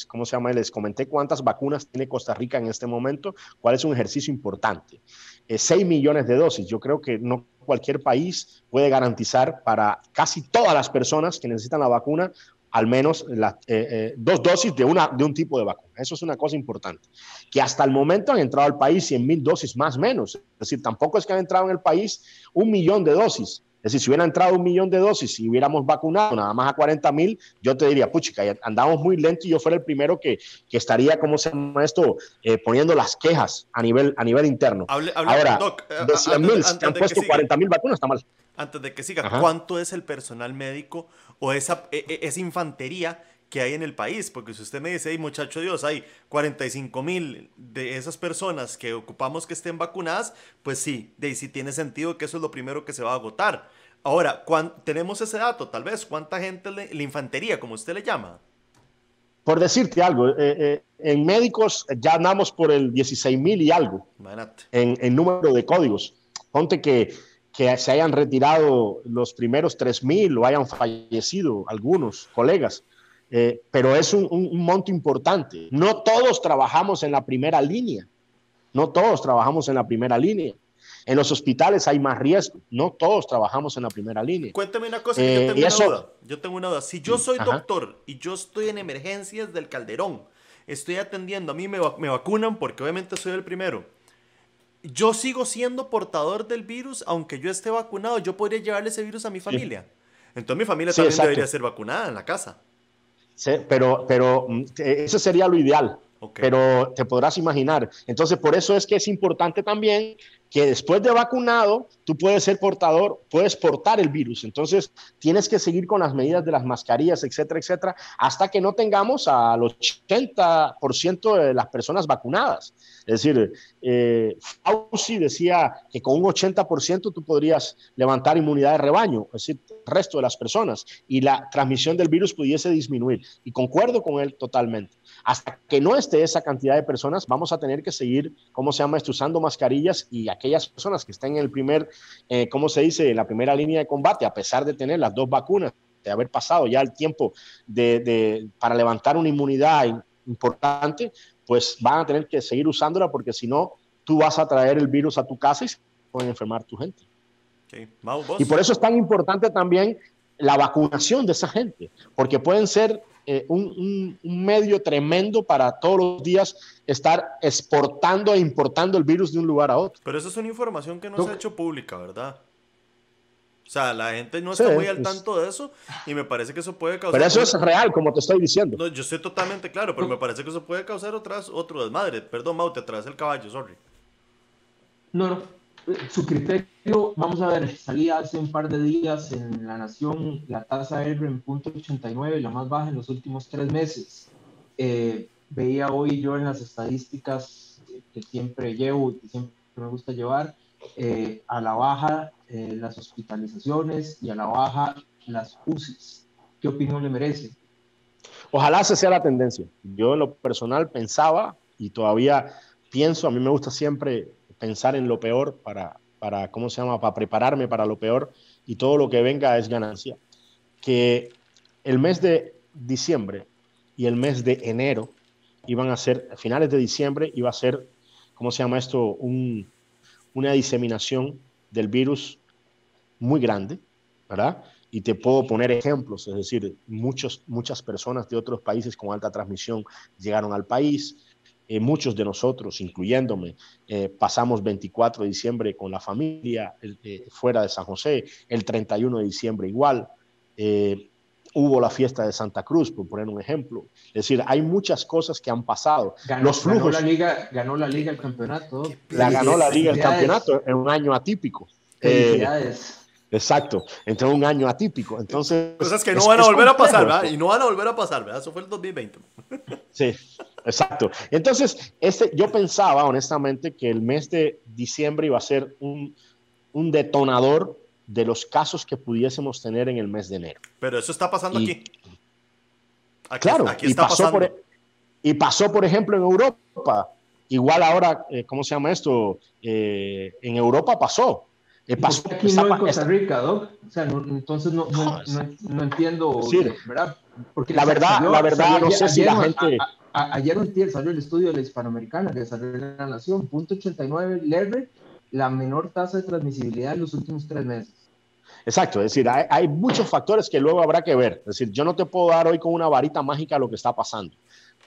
¿cómo se llama? Les comenté cuántas vacunas tiene Costa Rica en este momento, cuál es un ejercicio importante. 6 millones de dosis. Yo creo que no cualquier país puede garantizar para casi todas las personas que necesitan la vacuna al menos 2 dosis de un tipo de vacuna. Eso es una cosa importante. Que hasta el momento han entrado al país 100,000 dosis más o menos. Es decir, tampoco es que han entrado en el país 1 millón de dosis. Es decir, si hubiera entrado 1 millón de dosis y hubiéramos vacunado nada más a 40,000, yo te diría, puchica, andamos muy lento y yo fuera el primero que estaría, ¿cómo se llama esto? Poniendo las quejas a nivel interno. Ahora, Doc, de 100,000 se han puesto 40,000 vacunas, está mal. Antes de que siga, ¿cuánto es el personal médico o esa infantería que hay en el país? Porque si usted me dice, muchacho Dios, hay 45,000 de esas personas que ocupamos que estén vacunadas, pues sí tiene sentido que eso es lo primero que se va a agotar. Ahora, tenemos ese dato, tal vez, ¿cuánta gente la infantería, como usted le llama? Por decirte algo, en médicos ya andamos por el 16,000 y algo en número de códigos. Ponte que se hayan retirado los primeros 3,000 o hayan fallecido algunos colegas. Pero es un monto importante. No todos trabajamos en la primera línea. No todos trabajamos en la primera línea. En los hospitales hay más riesgo. No todos trabajamos en la primera línea. Cuéntame una cosa, que yo tengo una duda. Si yo soy doctor y yo estoy en emergencias del Calderón, estoy atendiendo, a mí me vacunan porque obviamente soy el primero. Yo sigo siendo portador del virus, aunque yo esté vacunado, yo podría llevarle ese virus a mi familia. Entonces mi familia también debería ser vacunada en la casa. Sí, pero eso sería lo ideal. Okay. Pero te podrás imaginar. Entonces, por eso es que es importante también que después de vacunado, tú puedes ser portador, puedes portar el virus. Entonces, tienes que seguir con las medidas de las mascarillas, etcétera, etcétera, hasta que no tengamos al 80% de las personas vacunadas. Es decir, Fauci decía que con un 80% tú podrías levantar inmunidad de rebaño, es decir, el resto de las personas, y la transmisión del virus pudiese disminuir. Y concuerdo con él totalmente. Hasta que no esté esa cantidad de personas, vamos a tener que seguir, usando mascarillas, y aquellas personas que estén en el primer, ¿cómo se dice?, en la primera línea de combate, a pesar de tener las 2 vacunas, de haber pasado ya el tiempo para levantar una inmunidad importante, pues van a tener que seguir usándola, porque si no, tú vas a traer el virus a tu casa y se pueden enfermar tu gente. Okay. Mau, ¿vos? Y por eso es tan importante también la vacunación de esa gente, porque pueden ser un medio tremendo para todos los días estar exportando e importando el virus de un lugar a otro. Pero eso es una información que no se ha hecho pública, ¿verdad? O sea, la gente no Sí, está muy al tanto de eso y me parece que eso puede causar... Pero eso es real, como te estoy diciendo. No, yo estoy totalmente claro, pero me parece que eso puede causar otro desmadre. Perdón, Mau, te atravesé el caballo, sorry. No, su criterio, vamos a ver, salía hace un par de días en La Nación la tasa R en 0.89, la más baja en los últimos 3 meses. Veía hoy yo en las estadísticas que siempre llevo y que siempre me gusta llevar, a la baja las hospitalizaciones y a la baja las UCIs. ¿Qué opinión le merece? Ojalá esa sea la tendencia. Yo en lo personal pensaba y todavía pienso, a mí me gusta siempre pensar en lo peor para ¿cómo se llama? Para prepararme para lo peor y todo lo que venga es ganancia. Que el mes de diciembre y el mes de enero iban a ser, a finales de diciembre iba a ser, ¿cómo se llama esto? Una diseminación del virus muy grande, ¿verdad? Y te puedo poner ejemplos, es decir, muchas personas de otros países con alta transmisión llegaron al país, muchos de nosotros, incluyéndome, pasamos 24 de diciembre con la familia fuera de San José, el 31 de diciembre igual, hubo la fiesta de Santa Cruz, por poner un ejemplo. Es decir, hay muchas cosas que han pasado. Los flujos, ganó la Liga el campeonato. Ganó la Liga el campeonato en un año atípico. Felicidades. Exacto, entre un año atípico. Entonces, cosas que no van a volver a pasar, ¿verdad? Y no van a volver a pasar, ¿verdad? Eso fue el 2020. Sí, exacto. Entonces, yo pensaba honestamente que el mes de diciembre iba a ser un detonador de los casos que pudiésemos tener en el mes de enero. Pero eso está pasando aquí. Claro, aquí está pasando. Y pasó, por ejemplo, en Europa. Igual ahora, ¿cómo se llama esto? En Europa pasó. Pasó aquí no en Costa Rica, Doc. O sea, entonces no entiendo, sí, ¿verdad? Porque la verdad, no sé si la gente... Ayer salió el estudio de la Hispanoamericana que salió en La Nación, 0.89 LR, la menor tasa de transmisibilidad en los últimos 3 meses. Exacto, es decir, hay muchos factores que luego habrá que ver. Es decir, yo no te puedo dar hoy con una varita mágica lo que está pasando.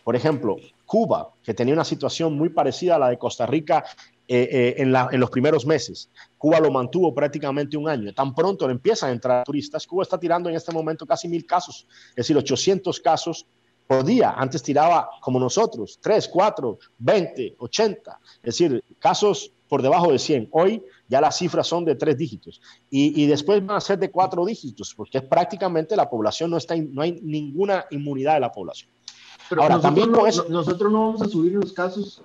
Por ejemplo, Cuba, que tenía una situación muy parecida a la de Costa Rica en los primeros meses. Cuba lo mantuvo prácticamente un año. Tan pronto le empiezan a entrar turistas, Cuba está tirando en este momento casi 1,000 casos, es decir, 800 casos por día. Antes tiraba como nosotros, 3, 4, 20, 80, es decir, casos por debajo de 100. Hoy ya las cifras son de 3 dígitos y después van a ser de 4 dígitos porque es prácticamente la población, no hay ninguna inmunidad de la población. Pero ahora, también nosotros no vamos a subir los casos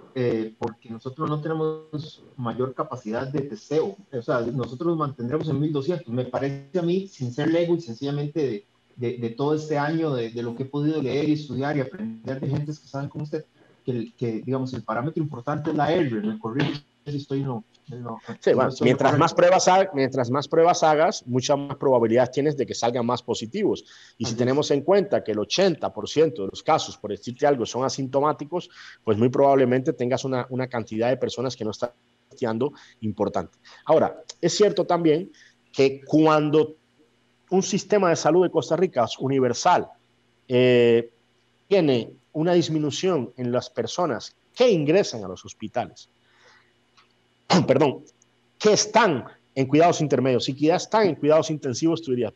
porque nosotros no tenemos mayor capacidad de testeo. O sea, nosotros nos mantendremos en 1,200. Me parece a mí, sin ser lego y sencillamente de todo este año, de lo que he podido leer y estudiar y aprender de gentes que saben como usted, que digamos, el parámetro importante es la R. Me corrijo si estoy sí, bueno, mientras más pruebas hagas, mucha más probabilidad tienes de que salgan más positivos. Y si tenemos en cuenta que el 80% de los casos, por decirte algo, son asintomáticos, pues muy probablemente tengas una cantidad de personas que no están testeando importante. Ahora, es cierto también que cuando un sistema de salud de Costa Rica es universal, tiene una disminución en las personas que ingresan a los hospitales, que están en cuidados intermedios y que ya están en cuidados intensivos, tú dirías,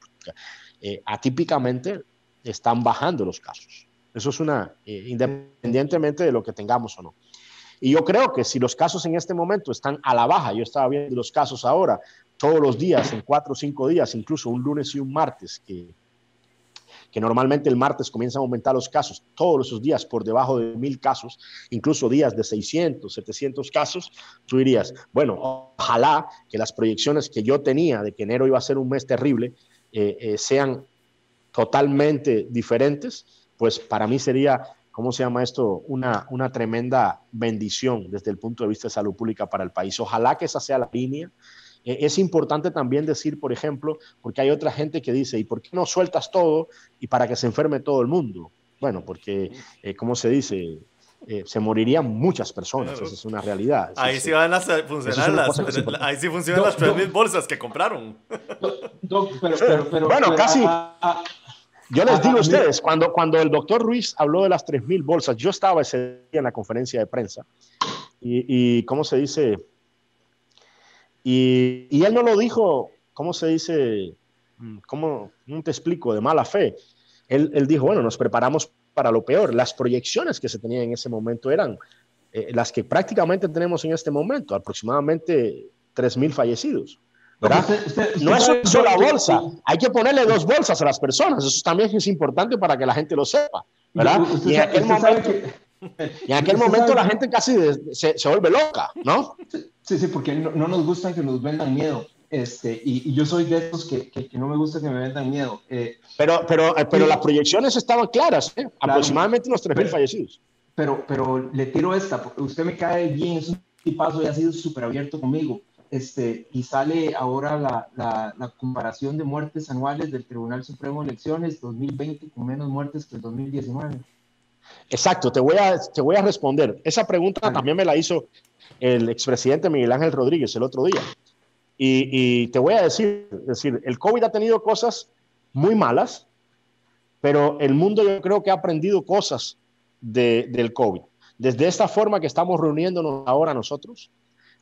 atípicamente están bajando los casos. Eso es independientemente de lo que tengamos o no. Y yo creo que si los casos en este momento están a la baja, yo estaba viendo los casos ahora, todos los días, en 4 o 5 días, incluso un lunes y un martes, que normalmente el martes comienzan a aumentar los casos, todos esos días por debajo de 1,000 casos, incluso días de 600, 700 casos, tú dirías, bueno, ojalá que las proyecciones que yo tenía de que enero iba a ser un mes terrible sean totalmente diferentes, pues para mí sería, ¿cómo se llama esto? Una tremenda bendición desde el punto de vista de salud pública para el país. Ojalá que esa sea la línea. Es importante también decir, por ejemplo, porque hay otra gente que dice, ¿y por qué no sueltas todo y para que se enferme todo el mundo? Bueno, porque, ¿cómo se dice? Se morirían muchas personas, esa es una realidad. Ahí sí van a funcionar ahí sí funcionan las 3,000 bolsas que compraron. Bueno, casi. Yo les digo a ustedes, cuando el doctor Ruiz habló de las 3.000 bolsas, yo estaba ese día en la conferencia de prensa y ¿cómo se dice? Y él no lo dijo, ¿cómo se dice? ¿Cómo te explico? De mala fe. Él dijo, bueno, nos preparamos para lo peor. Las proyecciones que se tenían en ese momento eran las que prácticamente tenemos en este momento, aproximadamente 3.000 fallecidos. ¿Verdad? No es una sola bolsa, hay que ponerle 2 bolsas a las personas, eso también es importante para que la gente lo sepa, ¿verdad? Y en aquel momento la gente casi se vuelve loca, ¿no? Sí, porque no nos gustan que nos vendan miedo. Y yo soy de esos que no me gusta que me vendan miedo. Pero las proyecciones estaban claras, claro, aproximadamente unos 3.000 fallecidos. Pero le tiro esta, porque usted me cae bien, es un tipazo y ha sido súper abierto conmigo. Y sale ahora la comparación de muertes anuales del Tribunal Supremo de Elecciones 2020 con menos muertes que el 2019. Exacto, te voy a responder. Esa pregunta también me la hizo el expresidente Miguel Ángel Rodríguez el otro día. Y te voy a decir, el COVID ha tenido cosas muy malas, pero el mundo yo creo que ha aprendido cosas del COVID. Desde esta forma que estamos reuniéndonos ahora nosotros,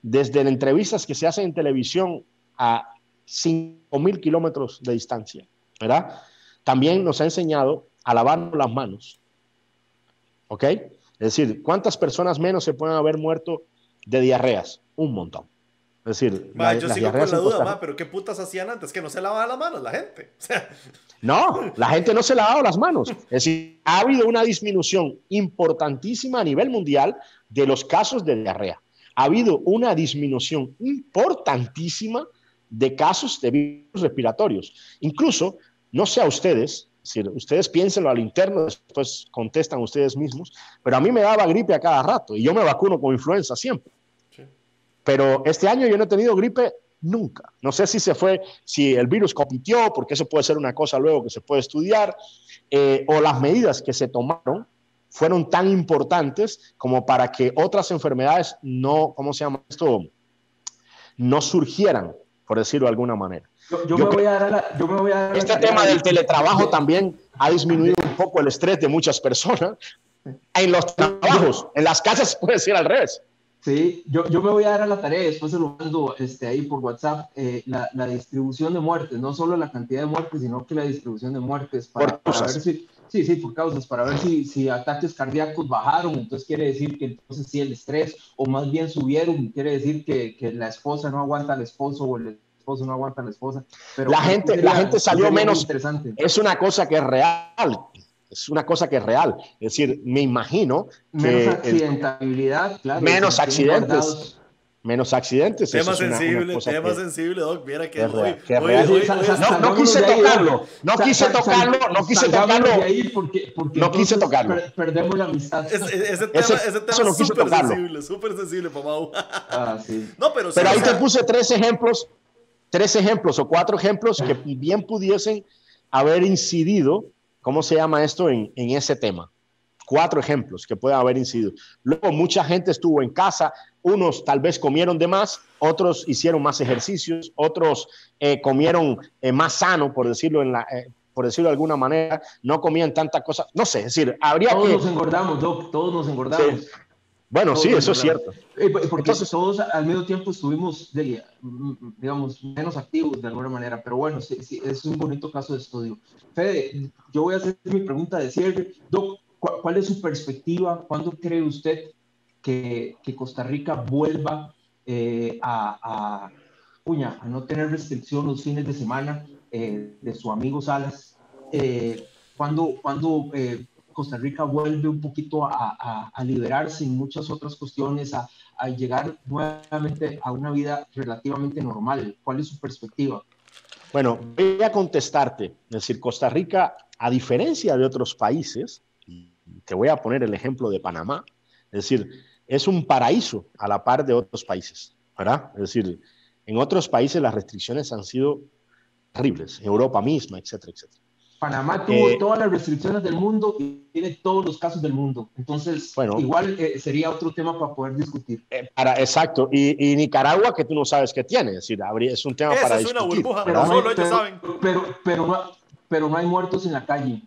desde entrevistas que se hacen en televisión a 5.000 kilómetros de distancia, ¿verdad? También nos ha enseñado a lavarnos las manos, ¿ok? Es decir, ¿cuántas personas menos se pueden haber muerto de diarreas? Un montón. Es decir, yo sigo con la duda, pero ¿qué putas hacían antes? Que no se lavaban las manos la gente. No, la gente no se lavaba las manos. Es decir, ha habido una disminución importantísima a nivel mundial de los casos de diarrea. Ha habido una disminución importantísima de casos de virus respiratorios. Incluso, no sé a ustedes, si ustedes piénsenlo al interno, después contestan ustedes mismos, pero a mí me daba gripe a cada rato y yo me vacuno con influenza siempre. Sí. Pero este año yo no he tenido gripe nunca. No sé si el virus compitió, porque eso puede ser una cosa luego que se puede estudiar, o las medidas que se tomaron fueron tan importantes como para que otras enfermedades no, ¿cómo se llama esto? No surgieran, por decirlo de alguna manera. Yo me voy a dar este tema del teletrabajo también ha disminuido un poco el estrés de muchas personas. En los trabajos, en las casas puede ser al revés. Sí, yo me voy a dar a la tarea, después se lo mando ahí por WhatsApp, la distribución de muertes, no solo la cantidad de muertes, sino que la distribución de muertes para ver si... Sí, por causas, para ver si ataques cardíacos bajaron, entonces quiere decir que entonces sí el estrés, o más bien subieron, quiere decir que la esposa no aguanta al esposo, o el esposo no aguanta a la esposa. Pero la gente salió menos, es una cosa que es real. Es una cosa que es real. Es decir, me imagino que... Menos accidentabilidad, claro. Menos accidentes. Menos accidentes. Tema sensible, Doc. Viera que hoy no quise tocarlo. No quise tocarlo. Perdemos la amistad. Ese tema es súper sensible, Pamau. Sí. No, pero ahí te puse 3 ejemplos o 4 ejemplos que bien pudiesen haber incidido, ¿cómo se llama esto? En ese tema. 4 ejemplos que pueden haber incidido. Luego, mucha gente estuvo en casa. Unos tal vez comieron de más, otros hicieron más ejercicios, otros comieron más sano, por decirlo de alguna manera. No comían tanta cosa. No sé, es decir, todos nos engordamos, Doc, todos nos engordamos. Sí. Bueno, sí, eso es cierto. Porque entonces, todos al mismo tiempo estuvimos, digamos, menos activos de alguna manera, pero bueno, sí, es un bonito caso de estudio. Fede, yo voy a hacer mi pregunta de cierre. Doc, ¿cuál es su perspectiva? ¿Cuándo cree usted que Costa Rica vuelva a no tener restricción los fines de semana de su amigo Salas? ¿Cuándo Costa Rica vuelve un poquito a liberarse en muchas otras cuestiones, a llegar nuevamente a una vida relativamente normal? ¿Cuál es su perspectiva? Bueno, voy a contestarte. Es decir, Costa Rica, a diferencia de otros países, te voy a poner el ejemplo de Panamá, es decir, es un paraíso a la par de otros países, ¿verdad? Es decir, en otros países las restricciones han sido terribles, en Europa misma, etcétera, etcétera. Panamá tuvo todas las restricciones del mundo y tiene todos los casos del mundo. Entonces, bueno, igual sería otro tema para poder discutir. Exacto. Y Nicaragua, que tú no sabes qué tiene. Es decir, es un tema para discutir. Es una burbuja, pero solo ellos saben. pero no hay muertos en la calle.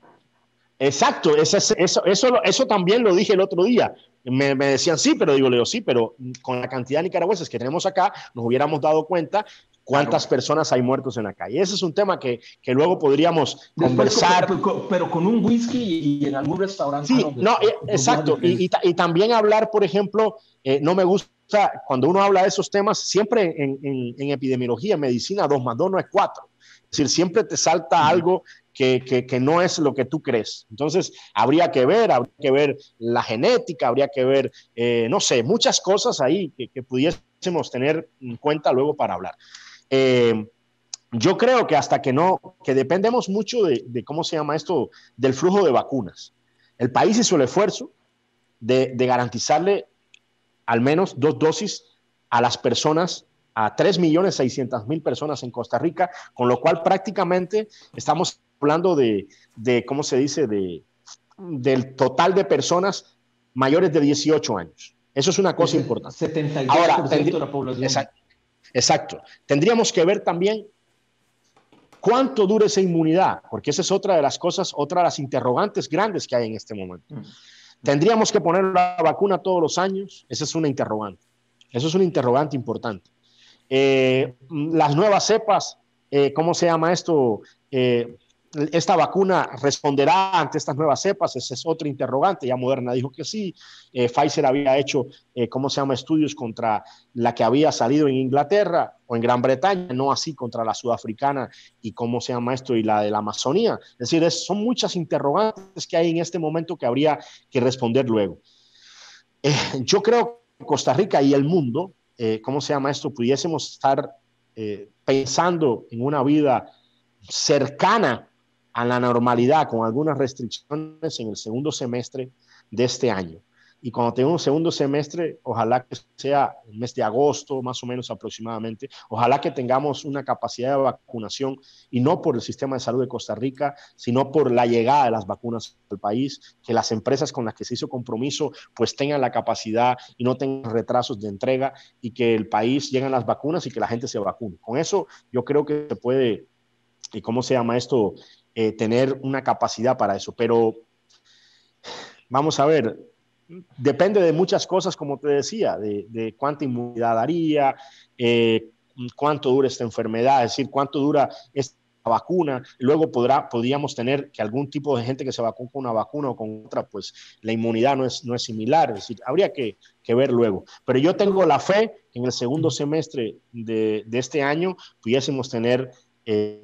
Exacto, eso también lo dije el otro día. Me decían, sí, pero digo, Leo, sí, pero con la cantidad de nicaragüenses que tenemos acá, nos hubiéramos dado cuenta cuántas personas hay muertos en la calle. Ese es un tema que luego podríamos conversar. Pero con un whisky y en algún restaurante. Sí, no, exacto. Y también hablar, por ejemplo, no me gusta, cuando uno habla de esos temas, siempre en epidemiología, en medicina, 2 más 2 no es 4. Es decir, siempre te salta algo que no es lo que tú crees. Entonces, habría que ver la genética, habría que ver, no sé, muchas cosas ahí que pudiésemos tener en cuenta luego para hablar. Yo creo que hasta que dependemos mucho de cómo se llama esto, del flujo de vacunas. El país hizo el esfuerzo de garantizarle al menos 2 dosis a las personas, a 3.600.000 personas en Costa Rica, con lo cual prácticamente estamos hablando de ¿cómo se dice?, del total de personas mayores de 18 años. Eso es una cosa importante. 72% ahora, de la población. Exacto. Tendríamos que ver también cuánto dura esa inmunidad, porque esa es otra de las cosas, otra de las interrogantes grandes que hay en este momento. ¿Tendríamos que poner la vacuna todos los años? Esa es una interrogante. Eso es una interrogante importante. Las nuevas cepas, ¿cómo se llama esto? ¿Esta vacuna responderá ante estas nuevas cepas? Esa es otra interrogante. Ya Moderna dijo que sí. Pfizer había hecho, ¿cómo se llama?, estudios contra la que había salido en Inglaterra o en Gran Bretaña, no así contra la sudafricana y ¿cómo se llama esto? Y la de la Amazonía. Es decir, son muchas interrogantes que hay en este momento que habría que responder luego. Yo creo que Costa Rica y el mundo, ¿cómo se llama esto?, pudiésemos estar pensando en una vida cercana a la normalidad con algunas restricciones en el segundo semestre de este año. Y cuando tenga un segundo semestre, ojalá que sea el mes de agosto, más o menos aproximadamente, ojalá que tengamos una capacidad de vacunación, y no por el sistema de salud de Costa Rica, sino por la llegada de las vacunas al país, que las empresas con las que se hizo compromiso pues tengan la capacidad y no tengan retrasos de entrega, y que el país lleguen las vacunas y que la gente se vacune. Con eso yo creo que se puede, y ¿cómo se llama esto?, tener una capacidad para eso. Pero vamos a ver, depende de muchas cosas, como te decía, de cuánta inmunidad daría, cuánto dura esta enfermedad, es decir, cuánto dura esta vacuna. Luego podríamos tener que algún tipo de gente que se vacune con una vacuna o con otra, pues la inmunidad no es similar, es decir, habría que ver luego. Pero yo tengo la fe que en el segundo semestre de este año pudiésemos tener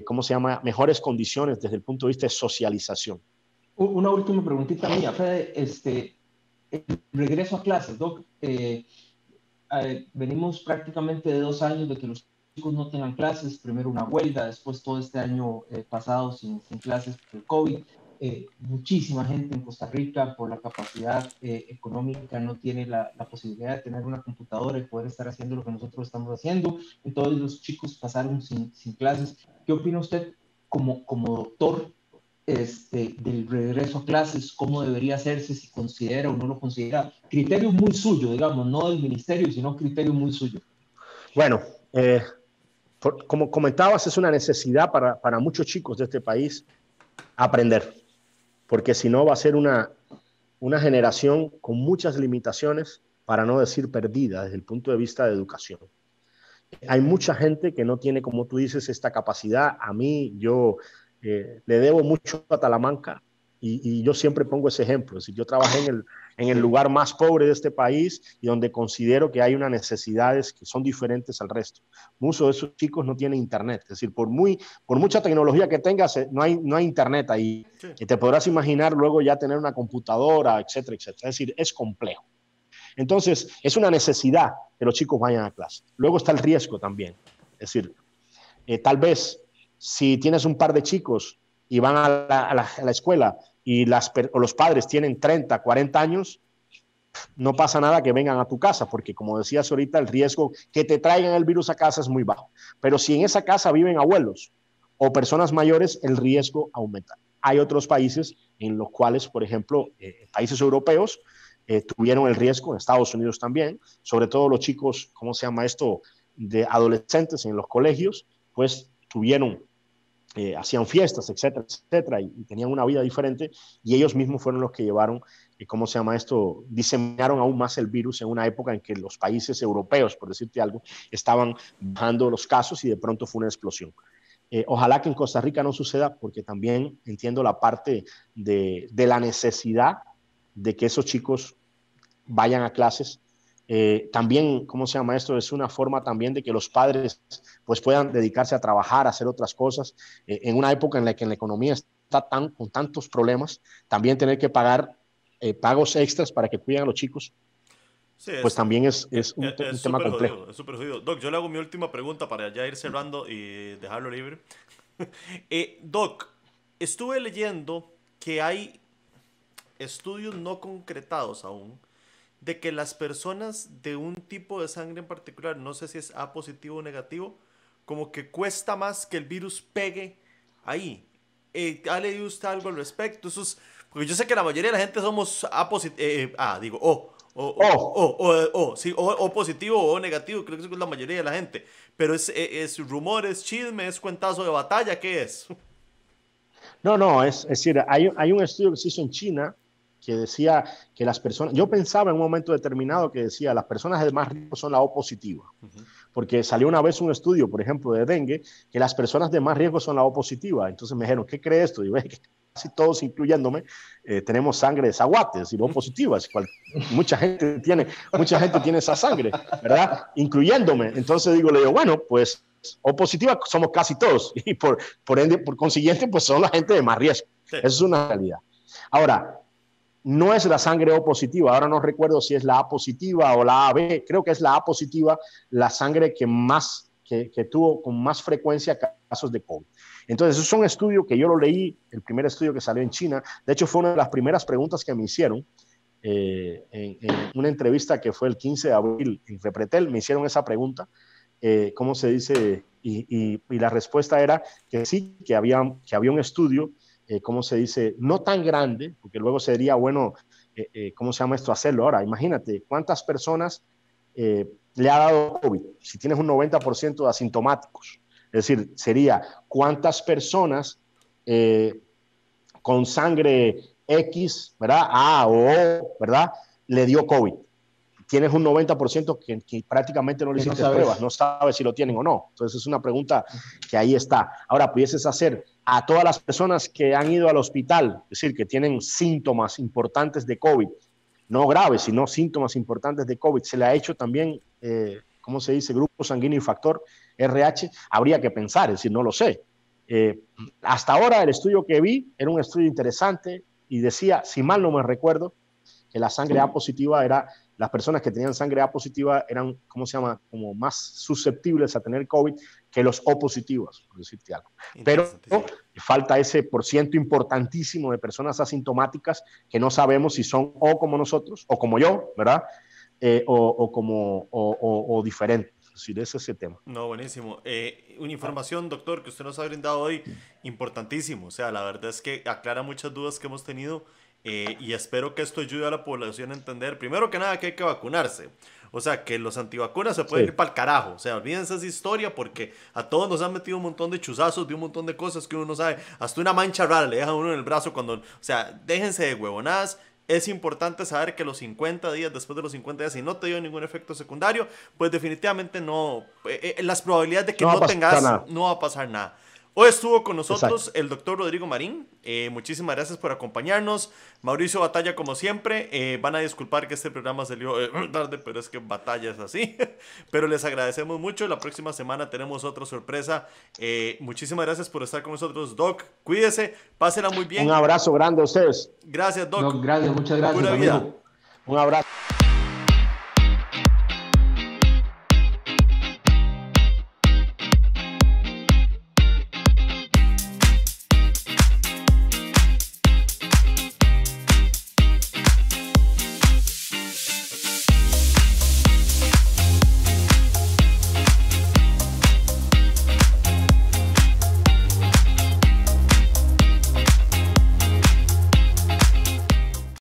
¿cómo se llama?, mejores condiciones desde el punto de vista de socialización. Una última preguntita mía, Fede, el regreso a clases, Doc. Venimos prácticamente de 2 años de que los chicos no tengan clases, primero una huelga, después todo este año pasado sin clases por el COVID. Muchísima gente en Costa Rica, por la capacidad económica, no tiene la posibilidad de tener una computadora y poder estar haciendo lo que nosotros estamos haciendo. Entonces los chicos pasaron sin clases. ¿Qué opina usted como doctor del regreso a clases? ¿Cómo debería hacerse? Si considera o no lo considera. Criterio muy suyo, digamos, no del ministerio, sino criterio muy suyo. Bueno, como comentabas, es una necesidad para muchos chicos de este país aprender, porque si no va a ser una generación con muchas limitaciones, para no decir perdida desde el punto de vista de educación. Hay mucha gente que no tiene, como tú dices, esta capacidad. A mí, yo le debo mucho a Talamanca y yo siempre pongo ese ejemplo. Es decir, yo trabajé en el lugar más pobre de este país y donde considero que hay unas necesidades que son diferentes al resto. Muchos de esos chicos no tienen internet. Es decir, por mucha tecnología que tengas, no hay internet ahí. Sí. Y te podrás imaginar luego ya tener una computadora, etcétera, etcétera. Es decir, es complejo. Entonces, es una necesidad que los chicos vayan a clase. Luego está el riesgo también. Es decir, tal vez si tienes un par de chicos y van a la escuela y los padres tienen 30, 40 años, no pasa nada que vengan a tu casa, porque como decías ahorita, el riesgo que te traigan el virus a casa es muy bajo. Pero si en esa casa viven abuelos o personas mayores, el riesgo aumenta. Hay otros países en los cuales, por ejemplo, países europeos, tuvieron el riesgo, en Estados Unidos también, sobre todo los chicos, ¿cómo se llama esto?, de adolescentes en los colegios, pues tuvieron hacían fiestas, etcétera, etcétera, y tenían una vida diferente, y ellos mismos fueron los que llevaron, ¿cómo se llama esto? Diseminaron aún más el virus en una época en que los países europeos, por decirte algo, estaban bajando los casos y de pronto fue una explosión. Ojalá que en Costa Rica no suceda, porque también entiendo la parte de la necesidad de que esos chicos vayan a clases. También, ¿cómo se llama esto? Es una forma también de que los padres pues puedan dedicarse a trabajar, a hacer otras cosas. En una época en la que la economía está con tantos problemas, también tener que pagar pagos extras para que cuiden a los chicos, Sí, pues también es un tema complejo. Jodido, es súper jodido. Doc, yo le hago mi última pregunta para ya ir cerrando y dejarlo libre. Doc, estuve leyendo que hay estudios no concretados aún de que las personas de un tipo de sangre en particular, no sé si es A positivo o negativo, como que cuesta más que el virus pegue ahí. ¿Ha leído usted algo al respecto? Eso es, porque yo sé que la mayoría de la gente somos A positivo, digo sí, o positivo o negativo, creo que eso es la mayoría de la gente. Pero es rumores, chisme, es cuentazo de batalla, ¿qué es? No, es decir, hay un estudio que se hizo en China que decía que las personas, yo pensaba en un momento determinado que decía, las personas de más riesgo son la O positiva, porque salió una vez un estudio, por ejemplo, de dengue, que las personas de más riesgo son la O positiva. Entonces me dijeron, ¿qué cree esto? Y digo, que casi todos, incluyéndome, tenemos sangre de zaguate, es decir, O positiva. Mucha gente tiene esa sangre, ¿verdad? Incluyéndome. Entonces le digo, bueno, pues O positiva somos casi todos, y por ende, por consiguiente, pues son la gente de más riesgo. Sí. Eso es una realidad. Ahora, no es la sangre O positiva, ahora no recuerdo si es la A positiva o la AB, creo que es la A positiva, la sangre que tuvo con más frecuencia casos de COVID. Entonces, eso es un estudio que yo lo leí, el primer estudio que salió en China. De hecho, fue una de las primeras preguntas que me hicieron en una entrevista que fue el 15 de abril en Repretel. Me hicieron esa pregunta, ¿cómo se dice? Y la respuesta era que sí, que había un estudio, ¿cómo se dice? No tan grande, porque luego sería bueno, ¿cómo se llama esto? Hacerlo. Ahora, imagínate, ¿cuántas personas le ha dado COVID? Si tienes un 90% de asintomáticos. Es decir, sería ¿cuántas personas con sangre X, ¿verdad? A o O, ¿verdad? Le dio COVID. Tienes un 90% que prácticamente no le hiciste pruebas, no sabes si lo tienen o no. Entonces es una pregunta que ahí está. Ahora, pudieses hacer a todas las personas que han ido al hospital, es decir, que tienen síntomas importantes de COVID, no graves, sino síntomas importantes de COVID, se le ha hecho también, ¿cómo se dice? Grupo sanguíneo y factor RH, habría que pensar, es decir, no lo sé. Hasta ahora el estudio que vi era un estudio interesante y decía, si mal no me recuerdo, que la sangre A positiva era, las personas que tenían sangre A positiva eran, ¿cómo se llama?, como más susceptibles a tener COVID que los O positivos, por decirte algo. Pero falta ese porciento importantísimo de personas asintomáticas que no sabemos si son O como nosotros, o como yo, ¿verdad? O diferentes. Es decir, ese es el tema. No, buenísimo. Una información, doctor, que usted nos ha brindado hoy, importantísimo. O sea, la verdad es que aclara muchas dudas que hemos tenido. Y espero que esto ayude a la población a entender, primero que nada, que hay que vacunarse. O sea, que los antivacunas se pueden ir para el carajo. O sea, olvídense esa historia porque a todos nos han metido un montón de chuzazos de un montón de cosas que uno no sabe. Hasta una mancha rara le deja a uno en el brazo cuando... O sea, déjense de huevonadas. Es importante saber que los 50 días, después de los 50 días, si no te dio ningún efecto secundario, pues definitivamente no... las probabilidades de que no tengas, no va a pasar nada. Hoy estuvo con nosotros el doctor Rodrigo Marín. Muchísimas gracias por acompañarnos. Mauricio Batalla, como siempre. Van a disculpar que este programa salió tarde, pero es que Batalla es así. Pero les agradecemos mucho. La próxima semana tenemos otra sorpresa. Muchísimas gracias por estar con nosotros, Doc. Cuídese, pásela muy bien. Un abrazo grande a ustedes. Gracias, Doc. Gracias, muchas gracias. Un abrazo.